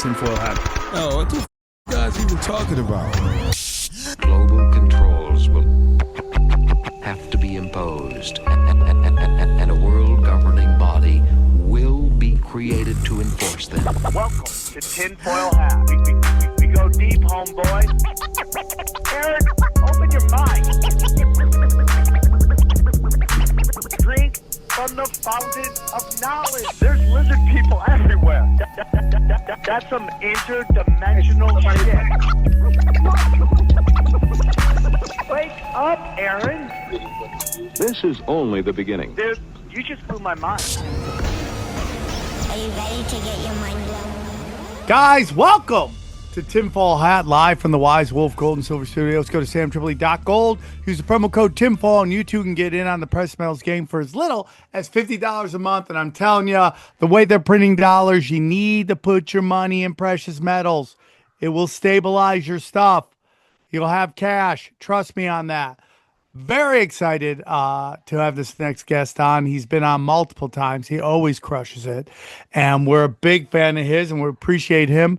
Tinfoil Hat. Oh, what the f*** guys even talking about? Global controls will have to be imposed, and a world governing body will be created to enforce them. Welcome to Tinfoil Hat. We go deep, homeboy. Aaron, open your mind. Drink from the fountain of knowledge. There's lizard people everywhere. That's some interdimensional shit. Wake up, Aaron. This is only the beginning. Dude, you just blew my mind. Are you ready to get your mind blown? Guys, welcome to Tinfoil Hat, live from the Wise Wolf Gold and Silver Studios. Go to samtripoli.gold. Use the promo code Tinfoil, and you too can get in on the Press Metals game for as little as $50 a month. And I'm telling you, the way they're printing dollars, you need to put your money in precious metals. It will stabilize your stuff. You'll have cash. Trust me on that. Very excited to have this next guest on. He's been on multiple times. He always crushes it. And we're a big fan of his, and we appreciate him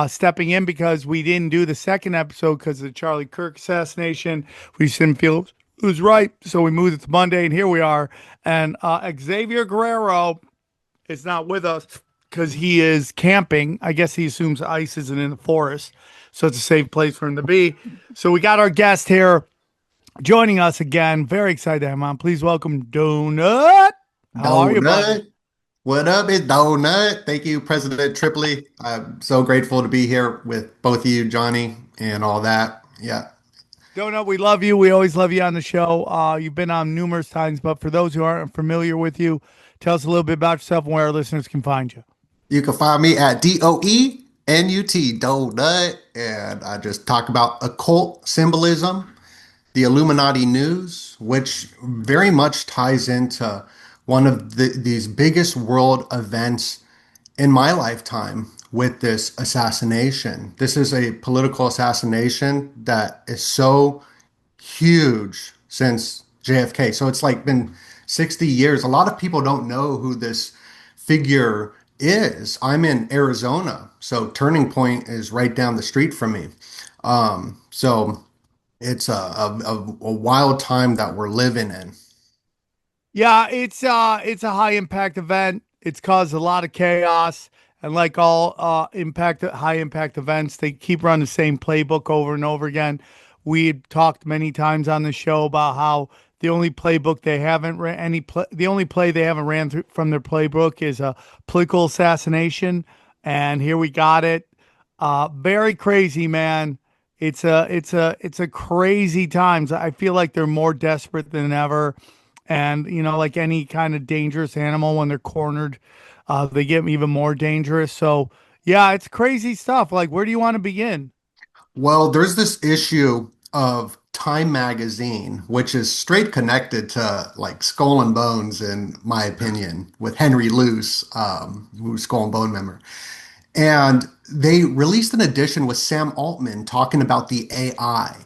stepping in because we didn't do the second episode because of the Charlie Kirk assassination. We just didn't feel it was right, so we moved it to Monday, and here we are. And Xavier Guerrero is not with us because he is camping. I guess he assumes ICE isn't in the forest, so it's a safe place for him to be. So we got our guest here joining us again. Very excited to have him on. Please welcome Doenut. How are you, buddy? What up? It's Doenut. Thank you, President Tripoli. I'm so grateful to be here with both of you, Johnny, and all that. Yeah. Doenut, we love you. We always love you on the show. You've been on numerous times, but for those who aren't familiar with you, tell us a little bit about yourself and where our listeners can find you. You can find me at DOENUT, Doenut, and I just talk about occult symbolism, the Illuminati news, which very much ties into one of these biggest world events in my lifetime with this assassination. This is a political assassination that is so huge since JFK. So it's like been 60 years. A lot of people don't know who this figure is. I'm in Arizona, so Turning Point is right down the street from me. So it's a wild time that we're living in. Yeah, it's a high impact event. It's caused a lot of chaos, and like all high impact events, they keep running the same playbook over and over again. We've talked many times on the show about how the only playbook they haven't ran the only play they haven't ran through from their playbook is a political assassination, and here we got it. Very crazy, man. It's a crazy times. I feel like they're more desperate than ever. And, you know, like any kind of dangerous animal, when they're cornered, they get even more dangerous. So, yeah, it's crazy stuff. Like, where do you want to begin? Well, there's this issue of Time magazine, which is straight connected to like Skull and Bones, in my opinion, with Henry Luce, who's Skull and Bone member. And they released an edition with Sam Altman talking about the AI.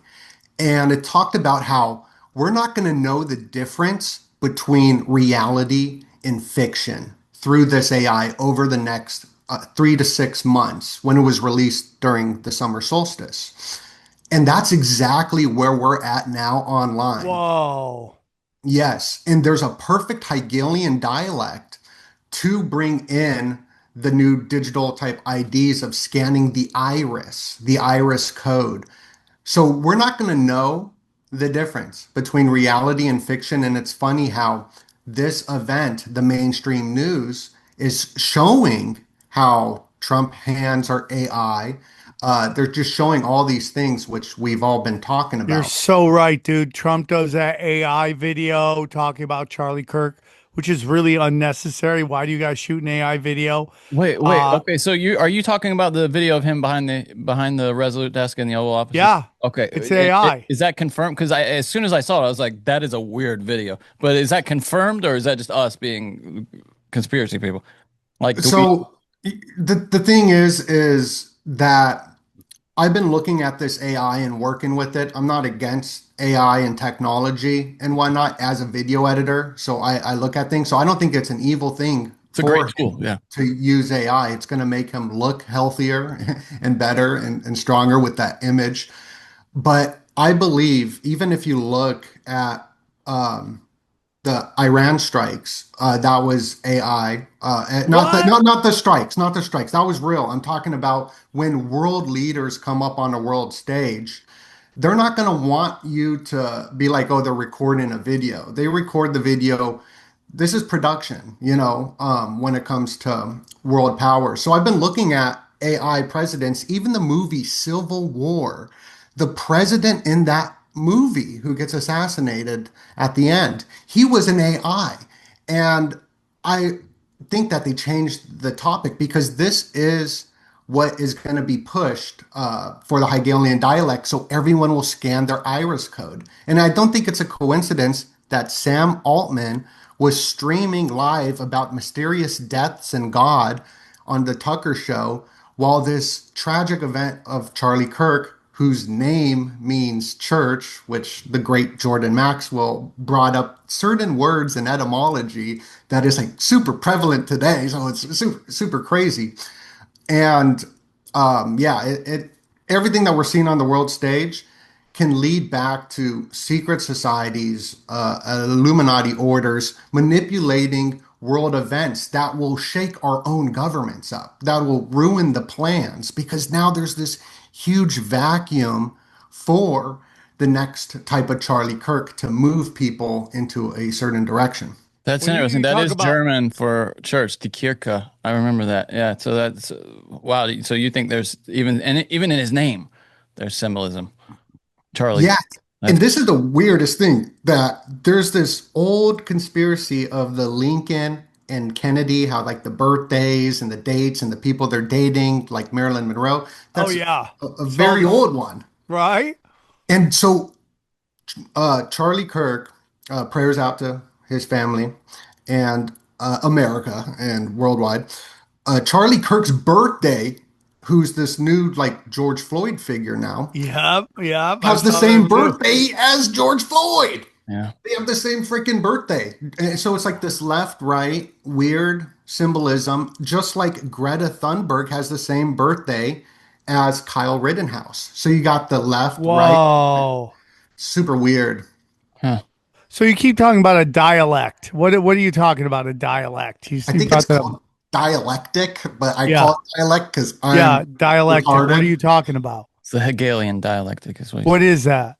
And it talked about how we're not going to know the difference between reality and fiction through this AI over the next 3 to 6 months when it was released during the summer solstice. And that's exactly where we're at now online. Whoa. Yes. And there's a perfect Hegelian dialect to bring in the new digital type IDs of scanning the iris code. So we're not going to know the difference between reality and fiction. And it's funny how this event, the mainstream news, is showing how Trump hands are AI. They're just showing all these things which we've all been talking about. You're so right, dude. Trump does that AI video talking about Charlie Kirk, which is really unnecessary. Why do you guys shoot an AI video? Wait. Okay, so are you talking about the video of him behind the Resolute desk in the Oval Office? Yeah. Okay. It's AI. Is that confirmed? Because as soon as I saw it, I was like, that is a weird video. But is that confirmed, or is that just us being conspiracy people? Like, the thing is that I've been looking at this AI and working with it. I'm not against AI and technology and whatnot as a video editor. So I look at things. So I don't think it's an evil thing It's a great tool. Yeah. to use AI. It's going to make him look healthier and better and stronger with that image. But I believe even if you look at the Iran strikes, that was AI. Not the strikes, not the strikes. That was real. I'm talking about when world leaders come up on a world stage. They're not going to want you to be like, oh, they're recording a video. They record the video. This is production, when it comes to world power. So I've been looking at AI presidents, even the movie Civil War, the president in that movie who gets assassinated at the end, he was an AI. And I think that they changed the topic because this is what is going to be pushed for the Hegelian dialect. So everyone will scan their iris code. And I don't think it's a coincidence that Sam Altman was streaming live about mysterious deaths and God on the Tucker show while this tragic event of Charlie Kirk, whose name means church, which the great Jordan Maxwell brought up certain words in etymology that is like super prevalent today. So it's super crazy. And everything that we're seeing on the world stage can lead back to secret societies, Illuminati orders, manipulating world events that will shake our own governments up, that will ruin the plans, because now there's this huge vacuum for the next type of Charlie Kirk to move people into a certain direction. That's interesting. That is German for church, die Kirche. I remember that. Yeah. So that's wow. So you think there's even in his name, there's symbolism. Charlie. Yeah. And this is the weirdest thing, that there's this old conspiracy of the Lincoln and Kennedy, how like the birthdays and the dates and the people they're dating, like Marilyn Monroe. That's a very old one. Right. And so Charlie Kirk, prayers out to his family and America and worldwide. Charlie Kirk's birthday, who's this new like George Floyd figure now, has the same birthday as George Floyd. Yeah, they have the same freaking birthday. And so it's like this left-right weird symbolism, just like Greta Thunberg has the same birthday as Kyle Rittenhouse. So you got the left, right. Super weird. Huh. So you keep talking about a dialect. What are you talking about? A dialect? I think it's called dialectic, but I call it dialect because dialectic. Retarded. What are you talking about? It's the Hegelian dialectic. What is that?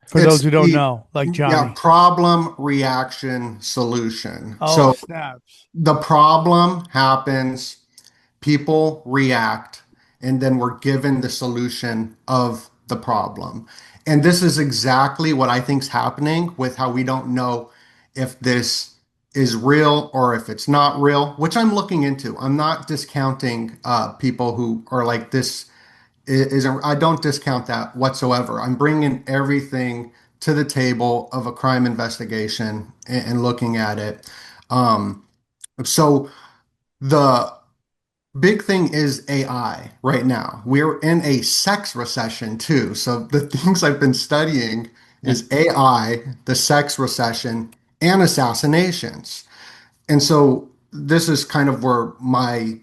For those who don't know, like Johnny. Yeah, problem, reaction, solution. Oh, so snaps. The problem happens, people react, and then we're given the solution of the problem. And this is exactly what I think is happening with how we don't know if this is real or if it's not real, which I'm looking into. I'm not discounting people who are like this. I don't discount that whatsoever. I'm bringing everything to the table of a crime investigation and looking at it. So the big thing is AI right now. We're in a sex recession too. So the things I've been studying is AI, the sex recession, and assassinations. And so this is kind of where my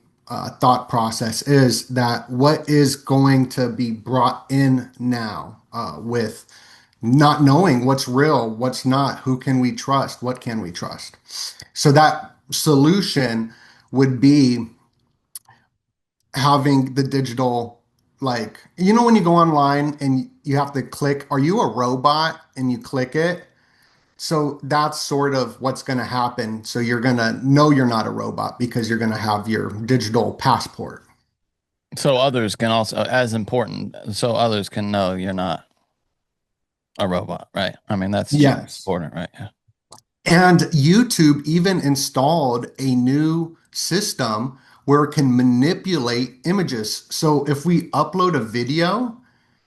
thought process is, that what is going to be brought in now with not knowing what's real, what's not, who can we trust, what can we trust. So that solution would be having the digital, like, when you go online and you have to click, are you a robot? And you click it. So that's sort of what's going to happen. So you're going to know you're not a robot because you're going to have your digital passport. So others can also, as important, so others can know you're not a robot, right? I mean, that's important, right? Yeah. And YouTube even installed a new system where it can manipulate images. So if we upload a video,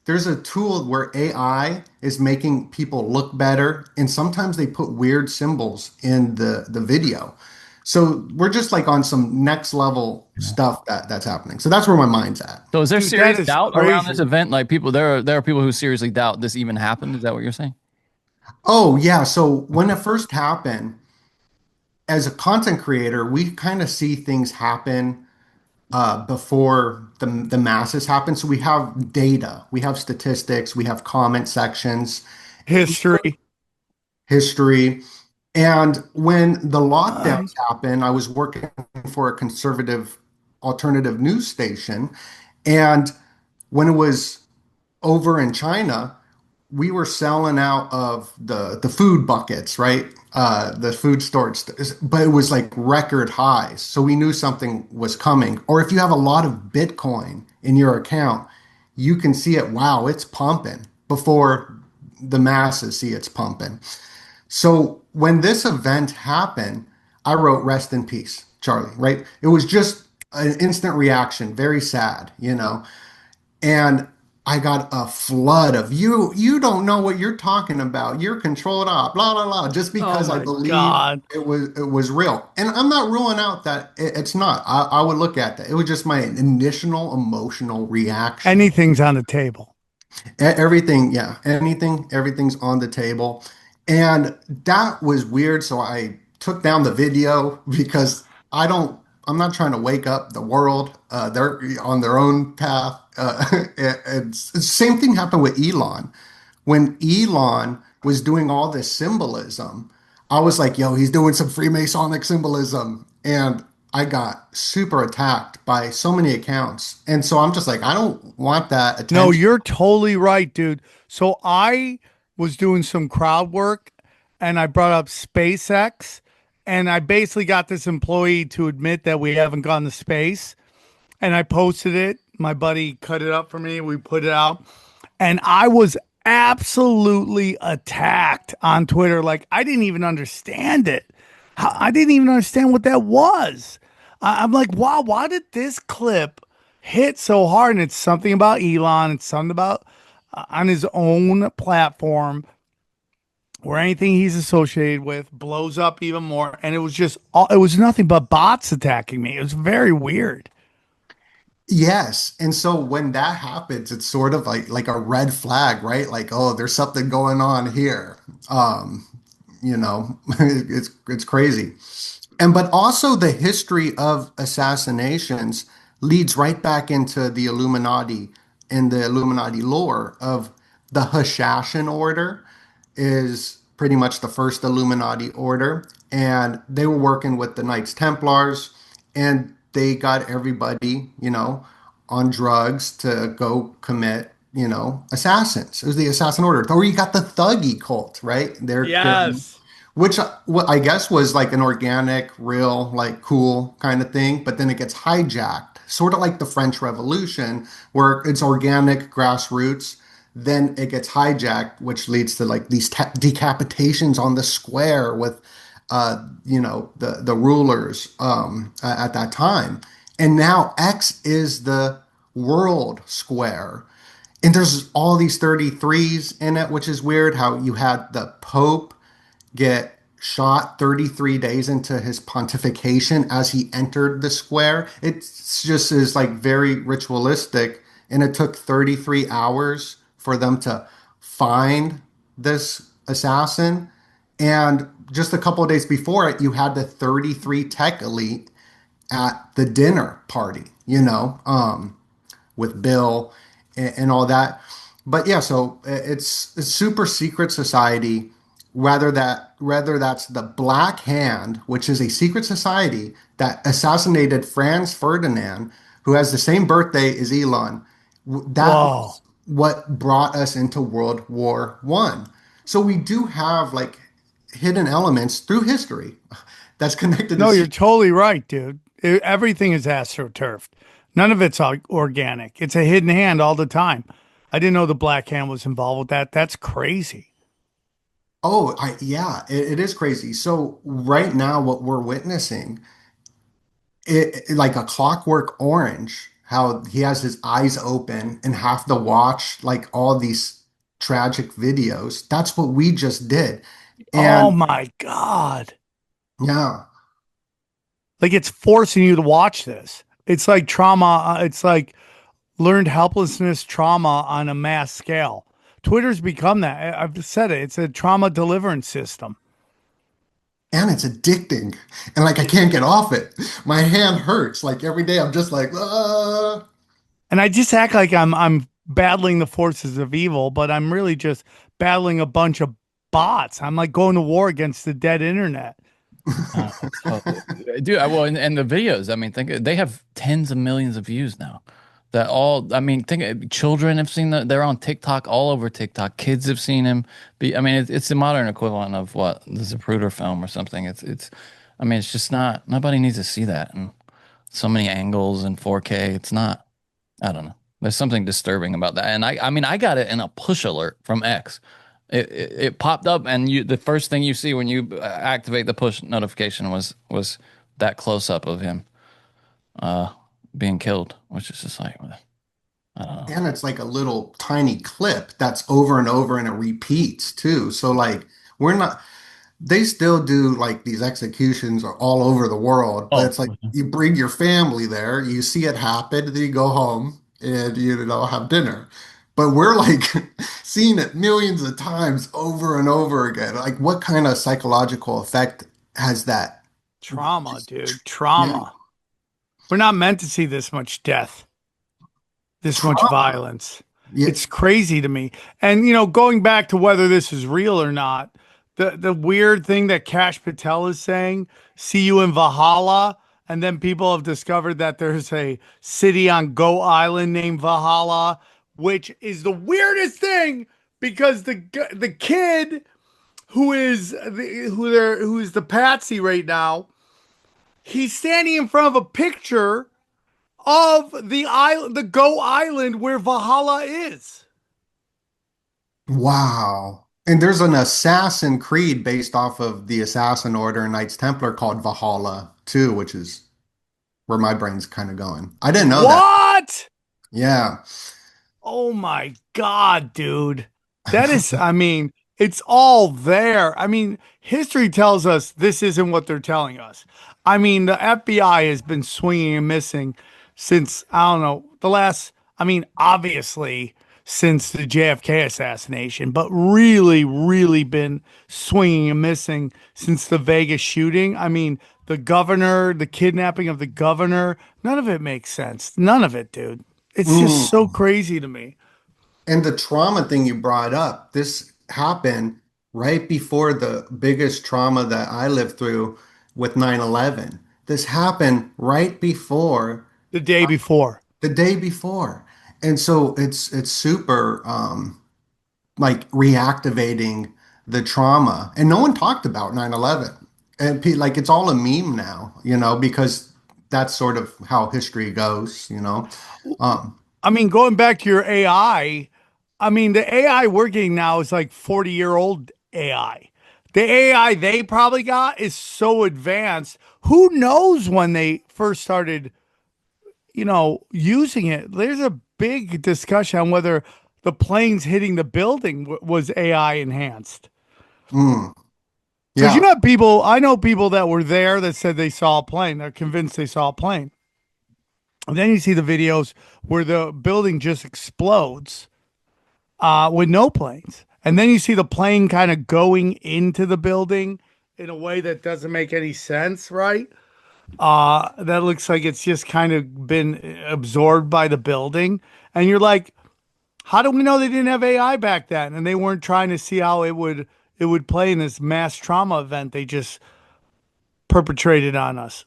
there's a tool where AI is making people look better. And sometimes they put weird symbols in the video. So we're just like on some next level stuff that's happening. So that's where my mind's at. So is there serious doubt around this event? Like there are people who seriously doubt this even happened. Is that what you're saying? Oh yeah. So when it first happened, as a content creator, we kind of see things happen before the masses happen. So we have data, we have statistics, we have comment sections, History. history. And when the lockdowns Nice. happened, I was working for a conservative alternative news station. And when it was over in China, we were selling out of the food buckets, right? The food storage, but it was like record highs. So we knew something was coming. Or if you have a lot of Bitcoin in your account, you can see it. Wow, it's pumping before the masses see it's pumping. So when this event happened, I wrote rest in peace, Charlie, right? It was just an instant reaction, very sad, you know. And I got a flood of you don't know what you're talking about. You're controlled up, blah blah blah, just Oh because I my believe God. it was real. And I'm not ruling out that it's not. I would look at that. It was just my initial emotional reaction. Anything's on the table. Everything, yeah, everything's on the table. And that was weird. So I took down the video because I'm not trying to wake up the world. They're on their own path. Same thing happened with Elon. When Elon was doing all this symbolism, I was like, yo, he's doing some Freemasonic symbolism. And I got super attacked by so many accounts. And so I'm just like, I don't want that No, attention. you're totally right, dude. So I was doing some crowd work and I brought up SpaceX and I basically got this employee to admit that we haven't gone to space and I posted it. My buddy cut it up for me. We put it out and I was absolutely attacked on Twitter. Like I didn't even understand it. I didn't even understand what that was. I'm like, wow, why did this clip hit so hard? And it's something about Elon. It's something about on his own platform where anything he's associated with blows up even more. And it was just, it was nothing but bots attacking me. It was very weird. Yes. And so when that happens, it's sort of like a red flag, right? Like, oh, there's something going on here. You know, it's crazy. And but also the history of assassinations leads right back into the Illuminati and the Illuminati lore of the Hashashin order is pretty much the first Illuminati order. And they were working with the Knights Templars and they got everybody, you know, on drugs to go commit, you know, assassins. It was the assassin order. Or you got the Thuggy cult, right? They're Yes. which what I guess was like an organic, real, like cool kind of thing, but then it gets hijacked, sort of like the French Revolution, where it's organic grassroots, then it gets hijacked, which leads to like these decapitations on the square with, you know, the rulers at that time, and now X is the world square. And there's all these 33s in it, which is weird how you had the Pope get shot 33 days into his pontification as he entered the square. It's just is like very ritualistic. And it took 33 hours for them to find this assassin. And just a couple of days before it, you had the 33 tech elite at the dinner party, you know, with Bill and all that. But yeah, so it's a super secret society. Whether that's the Black Hand, which is a secret society that assassinated Franz Ferdinand, who has the same birthday as Elon. That Whoa. was what brought us into World War One. So we do have like hidden elements through history that's connected No, you're to. totally right, dude. Everything is astroturfed. None of it's organic. It's a hidden hand all the time. I didn't know the Black Hand was involved with that. That's crazy. Oh, yeah, it is crazy. So right now, what we're witnessing, like a Clockwork Orange, how he has his eyes open and have to watch like all these tragic videos. That's what we just did. Oh And my God. yeah, Like it's forcing you to watch this. It's like trauma. It's like learned helplessness trauma on a mass scale. Twitter's become that. I've said it. It's a trauma deliverance system. and it's addicting. And like I can't get off it. My hand hurts. Like every day I'm just like, ah. And I just act like I'm battling the forces of evil, but I'm really just battling a bunch of bots. I'm like going to war against the dead internet. Oh, dude, well, and the videos, I mean, think they have tens of millions of views now. That all, I mean, think children have seen they're on TikTok, all over TikTok. Kids have seen him be, I mean, it's the modern equivalent of what the Zapruder film or something. I mean, it's just not, nobody needs to see that. And so many angles and 4K. It's not, I don't know. There's something disturbing about that. And I mean, I got it in a push alert from X. It popped up, and the first thing you see when you activate the push notification was that close up of him being killed, which is just like, I don't know. And it's like a little tiny clip that's over and over and it repeats too. So like we're not they still do like these executions all over the world, but Oh, it's like you bring your family there, you see it happen, then you go home and you know have dinner. But we're like seeing it millions of times over and over again. Like what kind of psychological effect has that? Trauma, dude. Yeah. Trauma. We're not meant to see this much death, this much violence. Yeah. It's crazy to me. And going back to whether this is real or not, the weird thing that Kash Patel is saying, see you in Valhalla, and then people have discovered that there's a city on Go Island named Valhalla, which is the weirdest thing because the kid who is the patsy right now, he's standing in front of a picture of the island, the Go Island where Valhalla is. Wow. And there's an Assassin Creed based off of the Assassin Order and Knights Templar called Valhalla too, which is where my brain's kind of going. I didn't know that. What? Yeah. Oh my God, dude. That is, I mean, it's all there. I mean, history tells us this isn't what they're telling us. I mean, the FBI has been swinging and missing since, I don't know, obviously since the JFK assassination, but really, really been swinging and missing since the Vegas shooting. I mean, the governor, the kidnapping of the governor, none of it makes sense. None of it, dude. It's just so crazy to me. And the trauma thing you brought up, this happened right before the biggest trauma that I lived through with 9/11. This happened right before The day before. the day before. And so it's super like reactivating the trauma. And no one talked about 9/11. And like it's all a meme now, you know, because that's sort of how history goes, you know. I mean, going back to your I mean, the AI we're getting now is like 40-year-old AI. The AI they probably got is so advanced. Who knows when they first started, using it? There's a big discussion on whether the planes hitting the building was AI enhanced. Mm, Because yeah. I know people that were there that said they saw a plane. They're convinced they saw a plane. And then you see the videos where the building just explodes with no planes. And then you see the plane kind of going into the building in a way that doesn't make any sense, right? That looks like it's just kind of been absorbed by the building. And you're like, how do we know they didn't have AI back then? And they weren't trying to see how it would play in this mass trauma event they just perpetrated on us.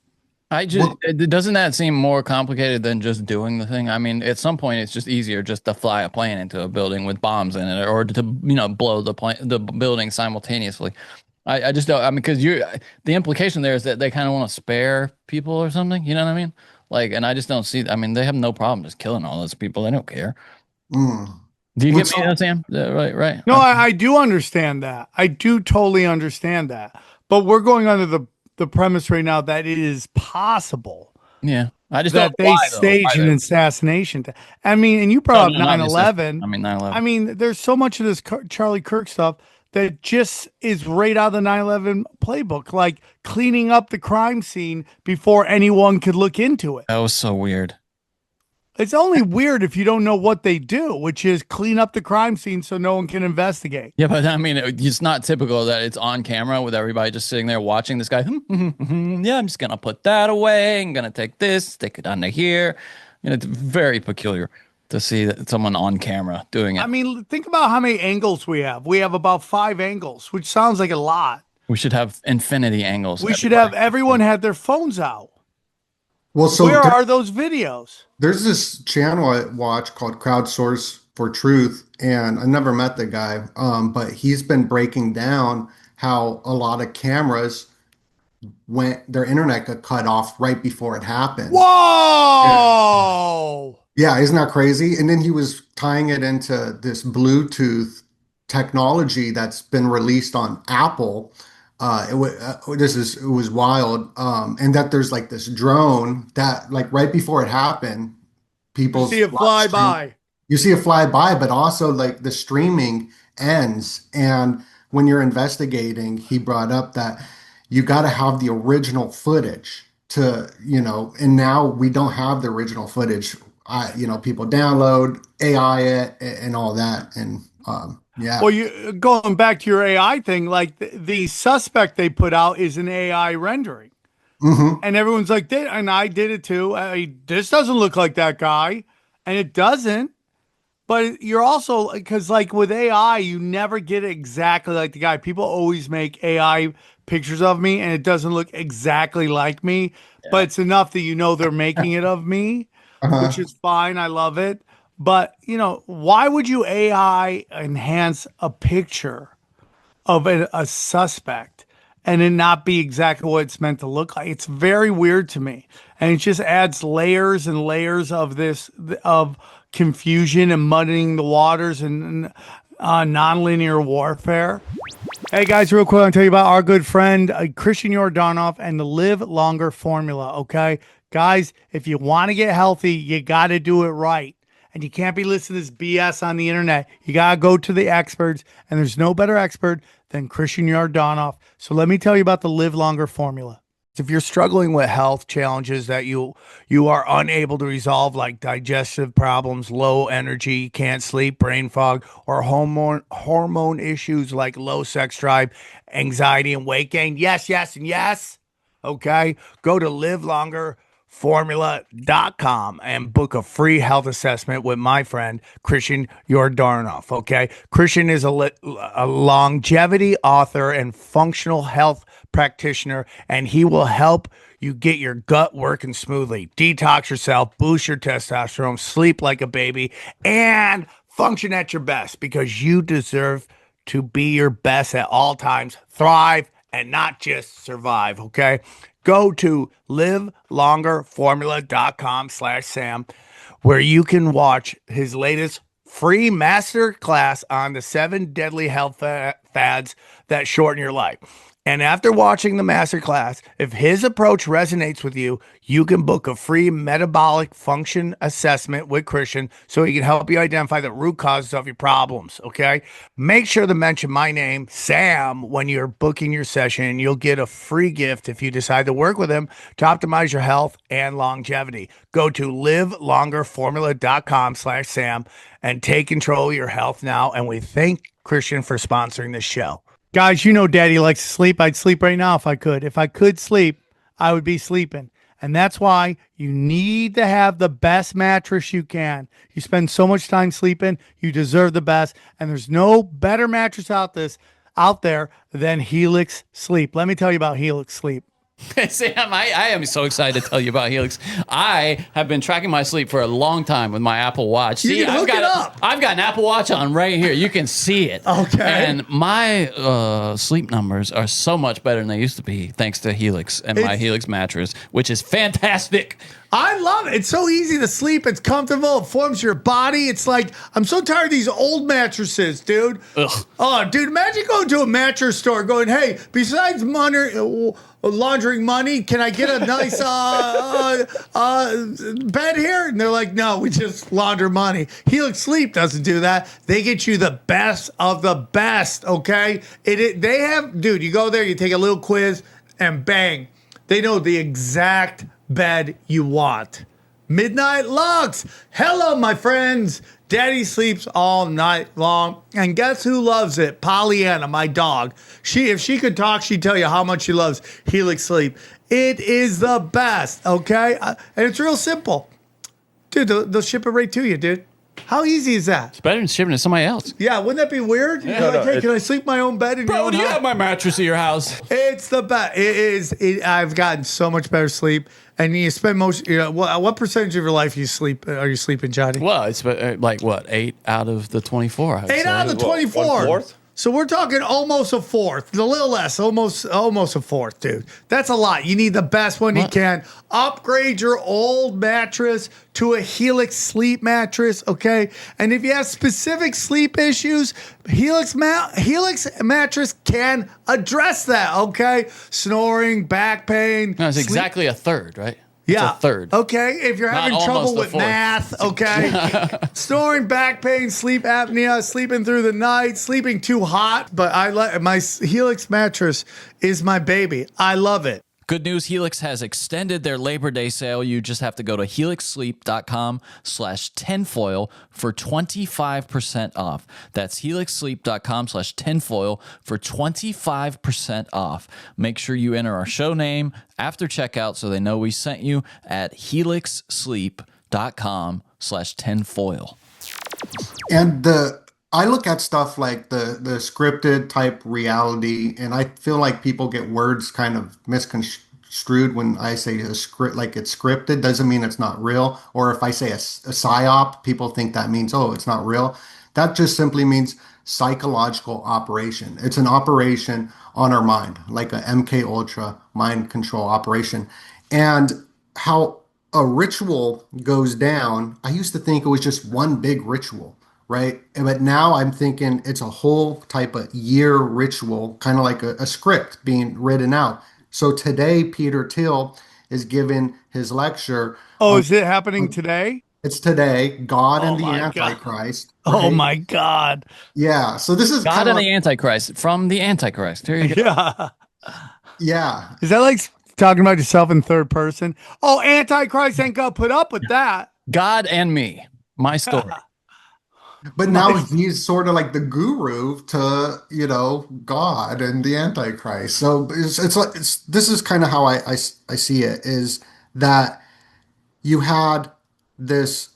Doesn't that seem more complicated than just doing the thing? I mean, at some point, it's just easier just to fly a plane into a building with bombs in it, or to blow the building simultaneously. I just don't. I mean, because the implication there is that they kind of want to spare people or something. You know what I mean? Like, and I just don't see. I mean, they have no problem just killing all those people. They don't care. Mm. Do you What's get me, Sam? Right, right. No, I do understand that. I do totally understand that. But we're going under the premise right now that it is possible Yeah, I just that don't they know why, though. staged an assassination. I mean, and you Oh, brought up no, not the 9/11. I mean, 9/11. I mean, there's so much of this Charlie Kirk stuff that just is right out of the 9/11 playbook, like cleaning up the crime scene before anyone could look into it. That was so weird. It's only weird if you don't know what they do, which is clean up the crime scene so no one can investigate. Yeah, but I mean, it's not typical that it's on camera with everybody just sitting there watching this guy. Yeah, I'm just gonna put that away. I'm gonna take this, stick it under here. It's very peculiar to see someone on camera doing it. I mean, think about how many angles we have. We have about 5 angles, which sounds like a lot. We should have infinity angles. We should have everyone have their phones out. Well, so where are those videos? There's this channel I watch called Crowdsource for Truth, and I never met the guy, but he's been breaking down how a lot of cameras their internet got cut off right before it happened. Whoa! Yeah, isn't that crazy? And then he was tying it into this Bluetooth technology that's been released on Apple. It was wild. And that there's like this drone that like right before it happened, people see it fly by. You see it fly by, but also like the streaming ends. And when you're investigating, he brought up that you got to have the original footage to, and now we don't have the original footage. People download AI it and all that. And, yeah. Well, you going back to your AI thing, like the suspect they put out is an AI rendering, and everyone's like, and I did it too. This doesn't look like that guy, and it doesn't. But you're also because like with AI, you never get it exactly like the guy. People always make AI pictures of me, and it doesn't look exactly like me, but it's enough that they're making it of me, which is fine. I love it. But, why would you AI enhance a picture of a suspect and it not be exactly what it's meant to look like? It's very weird to me. And it just adds layers and layers of confusion and muddying the waters and nonlinear warfare. Hey guys, real quick, I'll tell you about our good friend, Christian Yordanov and the Live Longer formula. Okay, guys, if you want to get healthy, you got to do it right. And you can't be listening to this BS on the internet. You got to go to the experts, and there's no better expert than Christian Yordanov. So let me tell you about the Live Longer formula. If you're struggling with health challenges that you are unable to resolve, like digestive problems, low energy, can't sleep, brain fog, or hormone issues like low sex drive, anxiety, and weight gain, yes, and yes, okay, go to livelonger.com and book a free health assessment with my friend Christian Yordanov. Okay, Christian is a longevity author and functional health practitioner, and he will help you get your gut working smoothly, detox yourself, boost your testosterone, sleep like a baby, and function at your best, because you deserve to be your best at all times, thrive, and not just survive. Okay, go to livelongerformula.com/Sam, where you can watch his latest free master class on the 7 deadly health fads that shorten your life. And after watching the master class, if his approach resonates with you, you can book a free metabolic function assessment with Christian so he can help you identify the root causes of your problems, okay? Make sure to mention my name, Sam, when you're booking your session, and you'll get a free gift if you decide to work with him to optimize your health and longevity. Go to livelongerformula.com/Sam and take control of your health now. And we thank Christian for sponsoring this show. Guys, Daddy likes to sleep. I'd sleep right now if I could. If I could sleep, I would be sleeping. And that's why you need to have the best mattress you can. You spend so much time sleeping, you deserve the best. And there's no better mattress out there than Helix Sleep. Let me tell you about Helix Sleep. Sam, I am so excited to tell you about Helix. I have been tracking my sleep for a long time with my Apple Watch. See, I've got an Apple Watch on right here. You can see it. Okay. And my sleep numbers are so much better than they used to be thanks to Helix and my Helix mattress, which is fantastic. I love it. It's so easy to sleep. It's comfortable. It forms your body. It's like, I'm so tired of these old mattresses, dude. Ugh. Oh, dude, imagine going to a mattress store going, hey, besides laundering money, can I get a nice bed here? And they're like, no, we just launder money. Helix Sleep doesn't do that. They get you the best of the best, okay? They have, dude, you go there, you take a little quiz, and bang, they know the exact bed you want. Midnight Lux. Hello, my friends. Daddy sleeps all night long. And guess who loves it? Pollyanna, my dog. If she could talk, she'd tell you how much she loves Helix Sleep. It is the best, okay? And it's real simple. Dude, they'll ship it right to you, dude. How easy is that? It's better than shipping to somebody else. Yeah, wouldn't that be weird? You're like, hey, can I sleep in my own bed in your Bro, own do you house? have my mattress at your house? It's the best. It is. I've gotten so much better sleep. And you spend most, what percentage of your life are you sleeping, Johnny? Well, it's like what, 8 out of the 24. I would 8 say. out of the 24. 1/4? So we're talking almost a fourth, a little less, almost a fourth, dude. That's a lot. You need the best one you can. Upgrade your old mattress to a Helix Sleep mattress, okay? And if you have specific sleep issues, Helix mattress can address that, okay? Snoring, back pain. No, it's sleep- exactly a third, right? Yeah. It's a third. Okay. If you're Not having trouble almost a with fourth. math, okay. Snoring, back pain, sleep apnea, sleeping through the night, sleeping too hot. But my Helix mattress is my baby. I love it. Good news, Helix has extended their Labor Day sale. You just have to go to helixsleep.com/tinfoil for 25% off. That's helixsleep.com/tinfoil for 25% off. Make sure you enter our show name after checkout so they know we sent you at helixsleep.com/tinfoil. And I look at stuff like the scripted type reality, and I feel like people get words kind of misconstrued when I say a script, like it's scripted, doesn't mean it's not real. Or if I say a psyop, people think that means, oh, it's not real. That just simply means psychological operation. It's an operation on our mind, like a MK Ultra mind control operation. And how a ritual goes down, I used to think it was just one big ritual. Right. But now I'm thinking it's a whole type of year ritual, kind of like a script being written out. So today, Peter Thiel is giving his lecture. Oh, is it happening today? It's today, God and the my God. Antichrist. Oh, right? my God. Yeah. So this is God kind and of the Antichrist from the Antichrist. Here you go. Yeah. yeah. Is that like talking about yourself in third person? Oh, Antichrist ain't going to put up with that. God and me. My story. But now he's sort of like the guru to, God and the Antichrist. So this is kind of how I see it, is that you had this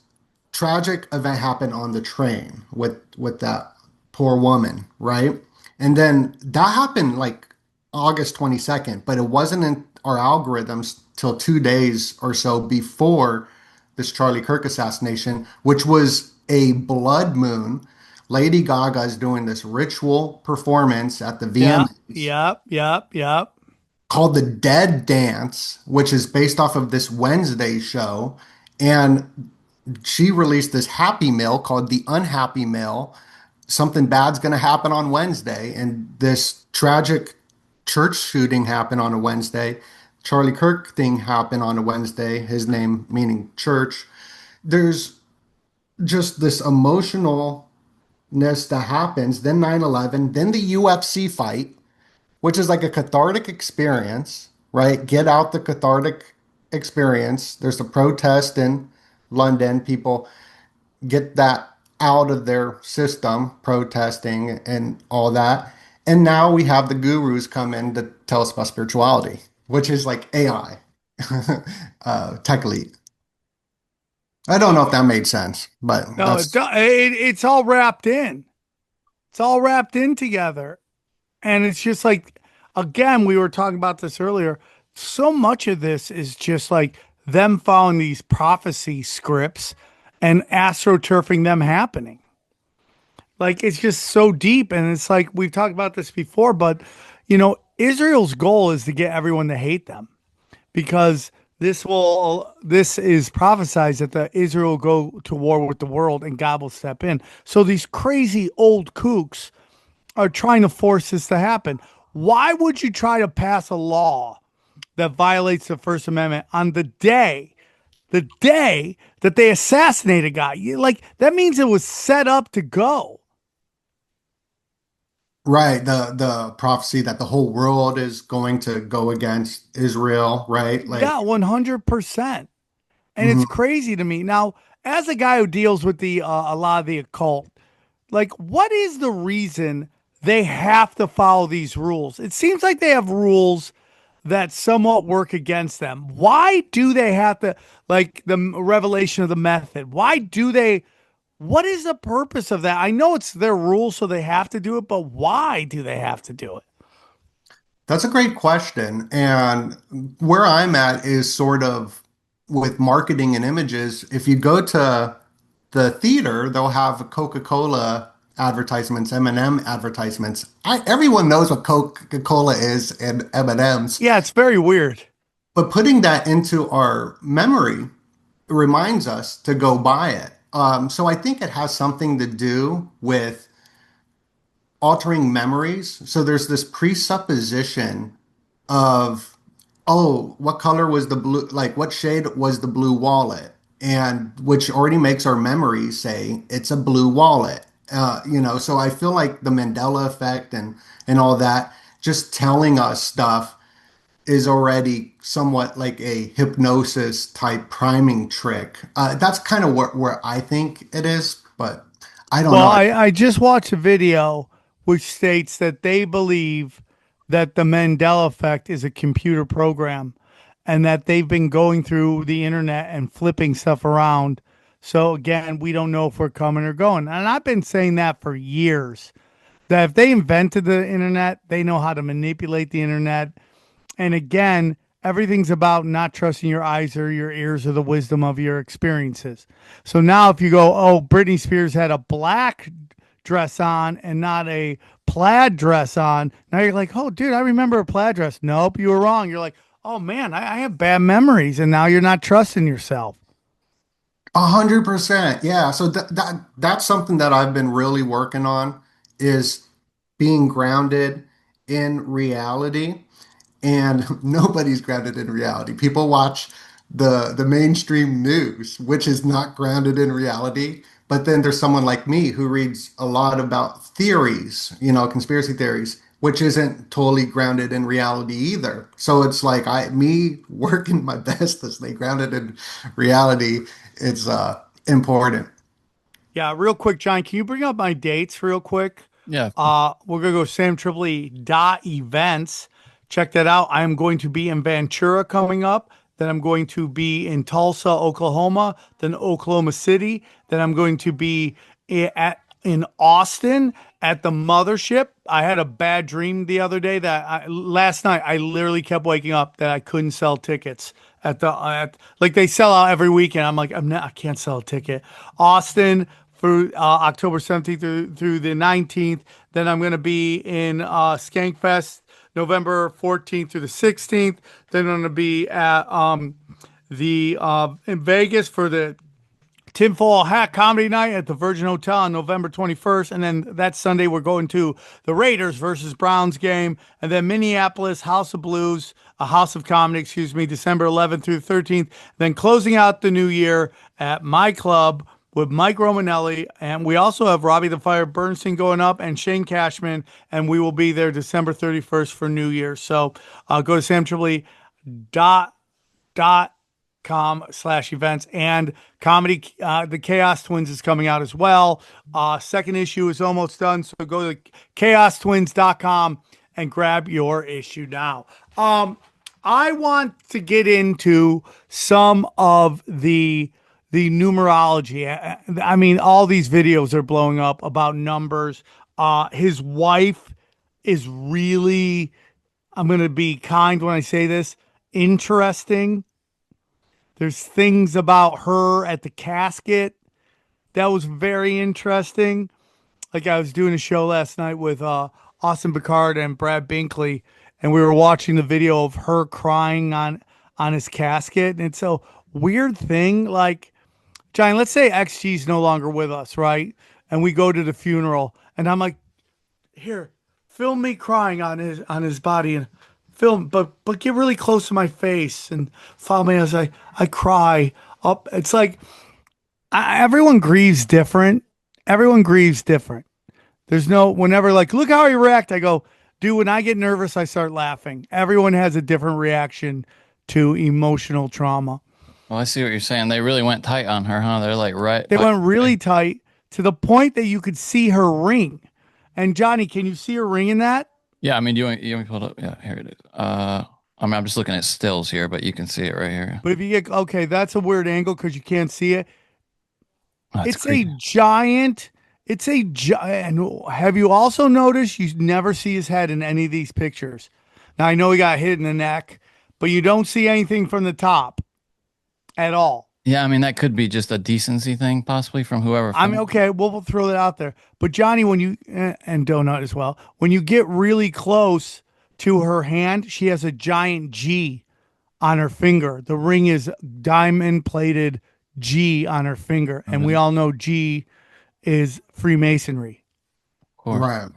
tragic event happen on the train with that poor woman, right? And then that happened like August 22nd, but it wasn't in our algorithms till 2 days or so before this Charlie Kirk assassination, which was a blood moon. Lady Gaga is doing this ritual performance at the VMAs Yep. called the Dead Dance, which is based off of this Wednesday show. And she released this happy mail called the Unhappy Mail. Something bad's going to happen on Wednesday. And this tragic church shooting happened on a Wednesday. Charlie Kirk thing happened on a Wednesday, his name meaning church. There's just this emotionalness that happens, then 9/11, then the UFC fight, which is like a cathartic experience, right? Get out the cathartic experience. There's a protest in London. People get that out of their system, protesting and all that. And now we have the gurus come in to tell us about spirituality, which is like AI, tech elite. I don't know if that made sense, but No, it's all wrapped in. It's all wrapped in together. And it's just like, again, we were talking about this earlier. So much of this is just like them following these prophecy scripts and astroturfing them happening. Like, it's just so deep. And it's like, we've talked about this before, but, Israel's goal is to get everyone to hate them, because this is prophesized that Israel will go to war with the world and God will step in. So these crazy old kooks are trying to force this to happen. Why would you try to pass a law that violates the First Amendment on the day that they assassinated a guy? That means it was set up to go. Right, the prophecy that the whole world is going to go against Israel, right? Yeah, 100%. And it's crazy to me. Now, as a guy who deals with the a lot of the occult, like, what is the reason they have to follow these rules? It seems like they have rules that somewhat work against them. Why do they have to, like the revelation of the method? Why do they? What is the purpose of that? I know it's their rules, so they have to do it, but why do they have to do it? That's a great question. And where I'm at is sort of with marketing and images. If you go to the theater, they'll have Coca-Cola advertisements, M&M advertisements. Everyone knows what Coca-Cola is and M&Ms, Yeah, it's very weird. but putting that into our memory reminds us to go buy it. So I think it has something to do with altering memories. So there's this presupposition of, oh, what color was the blue, like what shade was the blue wallet? And which already makes our memories say it's a blue wallet. So I feel like the Mandela effect and all that, just telling us stuff is already somewhat like a hypnosis type priming trick. That's kind of where I think it is, but I don't Well, know. I just watched a video which states that they believe that the Mandela effect is a computer program and that they've been going through the internet and flipping stuff around. So again, we don't know if we're coming or going. And I've been saying that for years. That if they invented the internet, they know how to manipulate the internet. And again, everything's about not trusting your eyes or your ears or the wisdom of your experiences. So now if you go, oh, Britney Spears had a black dress on and not a plaid dress on, now you're like, oh, dude, I remember a plaid dress. Nope, you were wrong. You're like, oh, man, I have bad memories. And now you're not trusting yourself. 100%. Yeah. So that's something that I've been really working on is being grounded in reality. And nobody's grounded in reality. People watch the mainstream news, which is not grounded in reality. But then there's someone like me who reads a lot about theories, conspiracy theories, which isn't totally grounded in reality either. So it's like me working my best to stay grounded in reality. It's important. Yeah, real quick, John, can you bring up my dates real quick? Yeah. We're gonna go samtripoli.events. Check that out. I am going to be in Ventura coming up. Then I'm going to be in Tulsa, Oklahoma. Then Oklahoma City. Then I'm going to be in Austin at the Mothership. I had a bad dream the other day last night I literally kept waking up that I couldn't sell tickets like they sell out every weekend. I'm like, I can't sell a ticket. Austin for October 17th through the 19th. Then I'm going to be in Skankfest November 14th through the 16th. Then I'm going to be at in Vegas for the Tinfoil Hat Comedy Night at the Virgin Hotel on November 21st. And then that Sunday, we're going to the Raiders versus Browns game. And then Minneapolis, House of Blues, a House of Comedy, December 11th through the 13th. Then closing out the new year at my club with Mike Romanelli. And we also have Robbie the Fire Bernstein going up and Shane Cashman. And we will be there December 31st for New Year. So go to samtripoli.com/events and comedy. The Chaos Twins is coming out as well. Second issue is almost done. So go to chaostwins.com and grab your issue now. I want to get into some of the numerology. I mean, all these videos are blowing up about numbers. His wife is really, I'm going to be kind when I say this, interesting. There's things about her at the casket that was very interesting. Like I was doing a show last night with Austin Picard and Brad Binkley, and we were watching the video of her crying on his casket. And it's a weird thing. Like, John, let's say XG's no longer with us, right? And we go to the funeral, and I'm like, here, film me crying on his body and film, but get really close to my face and follow me as I cry up. It's like everyone grieves different. Everyone grieves different. There's no, whenever like, look how I react. I go, dude, when I get nervous, I start laughing. Everyone has a different reaction to emotional trauma. Well, I see what you're saying. They really went tight on her, huh? They're like right. They went really tight to the point that you could see her ring. And Johnny, can you see her ring in that? Yeah, I mean, you want me to pull it up? Yeah, here it is. I mean, I'm just looking at stills here, but you can see it right here. But if you get okay, that's a weird angle because you can't see it. That's It's creepy. a giant. It's a giant. Have you also noticed you never see his head in any of these pictures? Now I know he got hit in the neck, but you don't see anything from the top at all. Yeah, I mean, that could be just a decency thing, possibly from whoever. I mean, filmed. okay, we'll throw that out there. But Johnny, when you and Donut as well, when you get really close to her hand, she has a giant G on her finger. The ring is diamond plated G on her finger, and we all know G is Freemasonry. Of course. Right.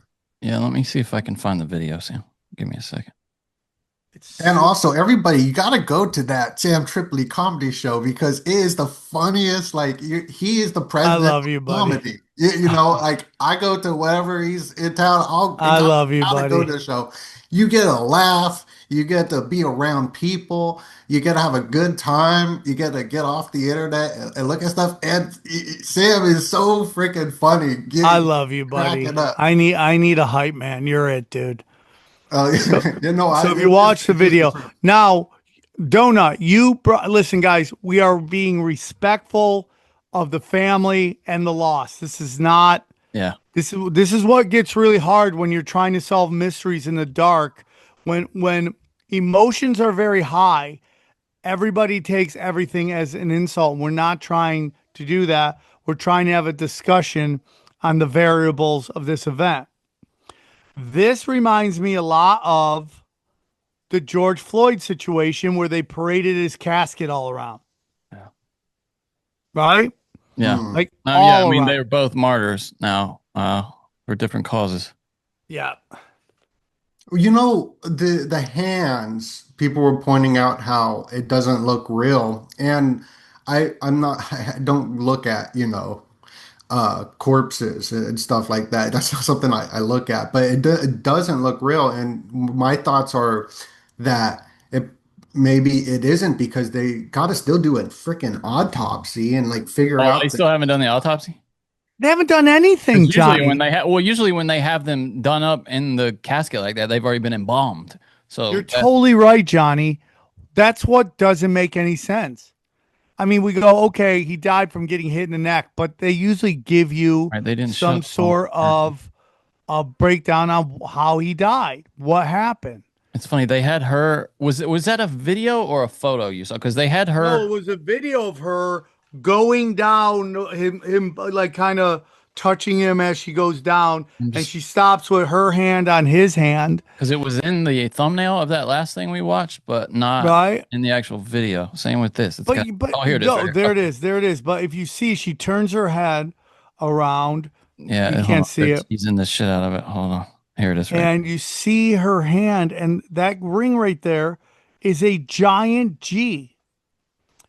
Yeah, let me see if I can find the video, Sam. Give me a second. And also, everybody, you got to go to that Sam Tripoli comedy show because it is the funniest. Like, he is the president love you, of buddy. comedy. You know, like, I go to wherever he's in town. I love you, gotta go buddy. to the show. You get a laugh. You get to be around people. You get to have a good time. You get to get off the internet and look at stuff. And Sam is so freaking funny. I love you, buddy. Cracking up. I need a hype man. You're it, dude. You know, So if you watch the video now, Donut, listen, guys. We are being respectful of the family and the loss. This is not. Yeah. This is what gets really hard when you're trying to solve mysteries in the dark. When emotions are very high, everybody takes everything as an insult. We're not trying to do that. We're trying to have a discussion on the variables of this event. This reminds me a lot of the George Floyd situation where they paraded his casket all around. Yeah. Right? Yeah. Like Yeah, all I mean, around. they were both martyrs now for different causes. Yeah. You know, the hands, people were pointing out how it doesn't look real. And I'm not, I don't look at, corpses and stuff like that. That's not something I look at, but it doesn't look real. And my thoughts are that maybe it isn't because they got to still do a freaking autopsy and like figure Oh, out they still haven't done the autopsy? They haven't done anything, Johnny. Usually when they have them done up in the casket like that, they've already been embalmed. So You're totally right, Johnny. That's what doesn't make any sense. I mean, we go, okay, he died from getting hit in the neck, but they usually give you Right, they didn't some show- sort of a breakdown on how he died, what happened. it's funny. They had her. Was that a video or a photo you saw? Because they had her. No, it was a video of her going down, him like kind of touching him as she goes down, and she stops with her hand on his hand. Because it was in the thumbnail of that last thing we watched, but not Right. in the actual video. Same with this. It's But, got- but oh, here it is. no, right here. there it is. There it is. But if you see, she turns her head around. Yeah, You hold can't on. see They're it. teasing the shit out of it. Hold on. Here it is. Right. And you see her hand, and that ring right there is a giant G.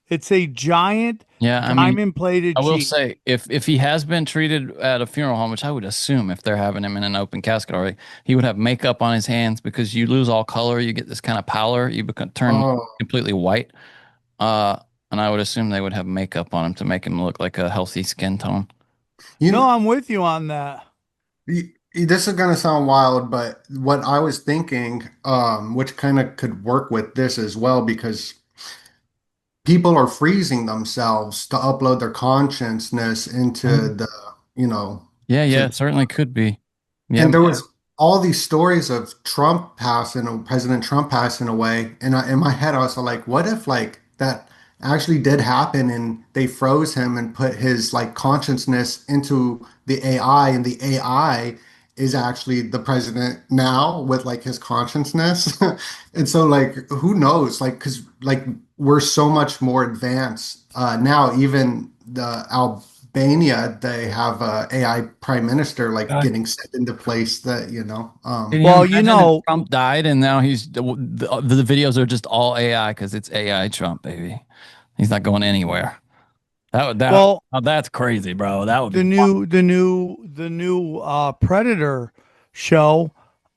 It's a giant Yeah, I mean, diamond plated I will G. say if he has been treated at a funeral home, which I would assume if they're having him in an open casket already, he would have makeup on his hands because you lose all color. You get this kind of pallor. You turn Oh. completely white. And I would assume they would have makeup on him to make him look like a healthy skin tone. You No, know, I'm with you on that. this is gonna sound wild, but what I was thinking, which kind of could work with this as well, because people are freezing themselves to upload their consciousness into the, Yeah, it certainly could be. Yeah, and there was all these stories of President Trump passing away, and in my head I was like, what if like that actually did happen and they froze him and put his like consciousness into the AI, and the AI is actually the president now with like his consciousness. And so like who knows, like because like we're so much more advanced now. Even the Albania, they have a AI prime minister like getting set into place that Can Well, imagine you if Trump died and now the videos are just all AI because it's AI Trump, baby. He's not going anywhere. Well, That's crazy, bro. That would the be new Predator show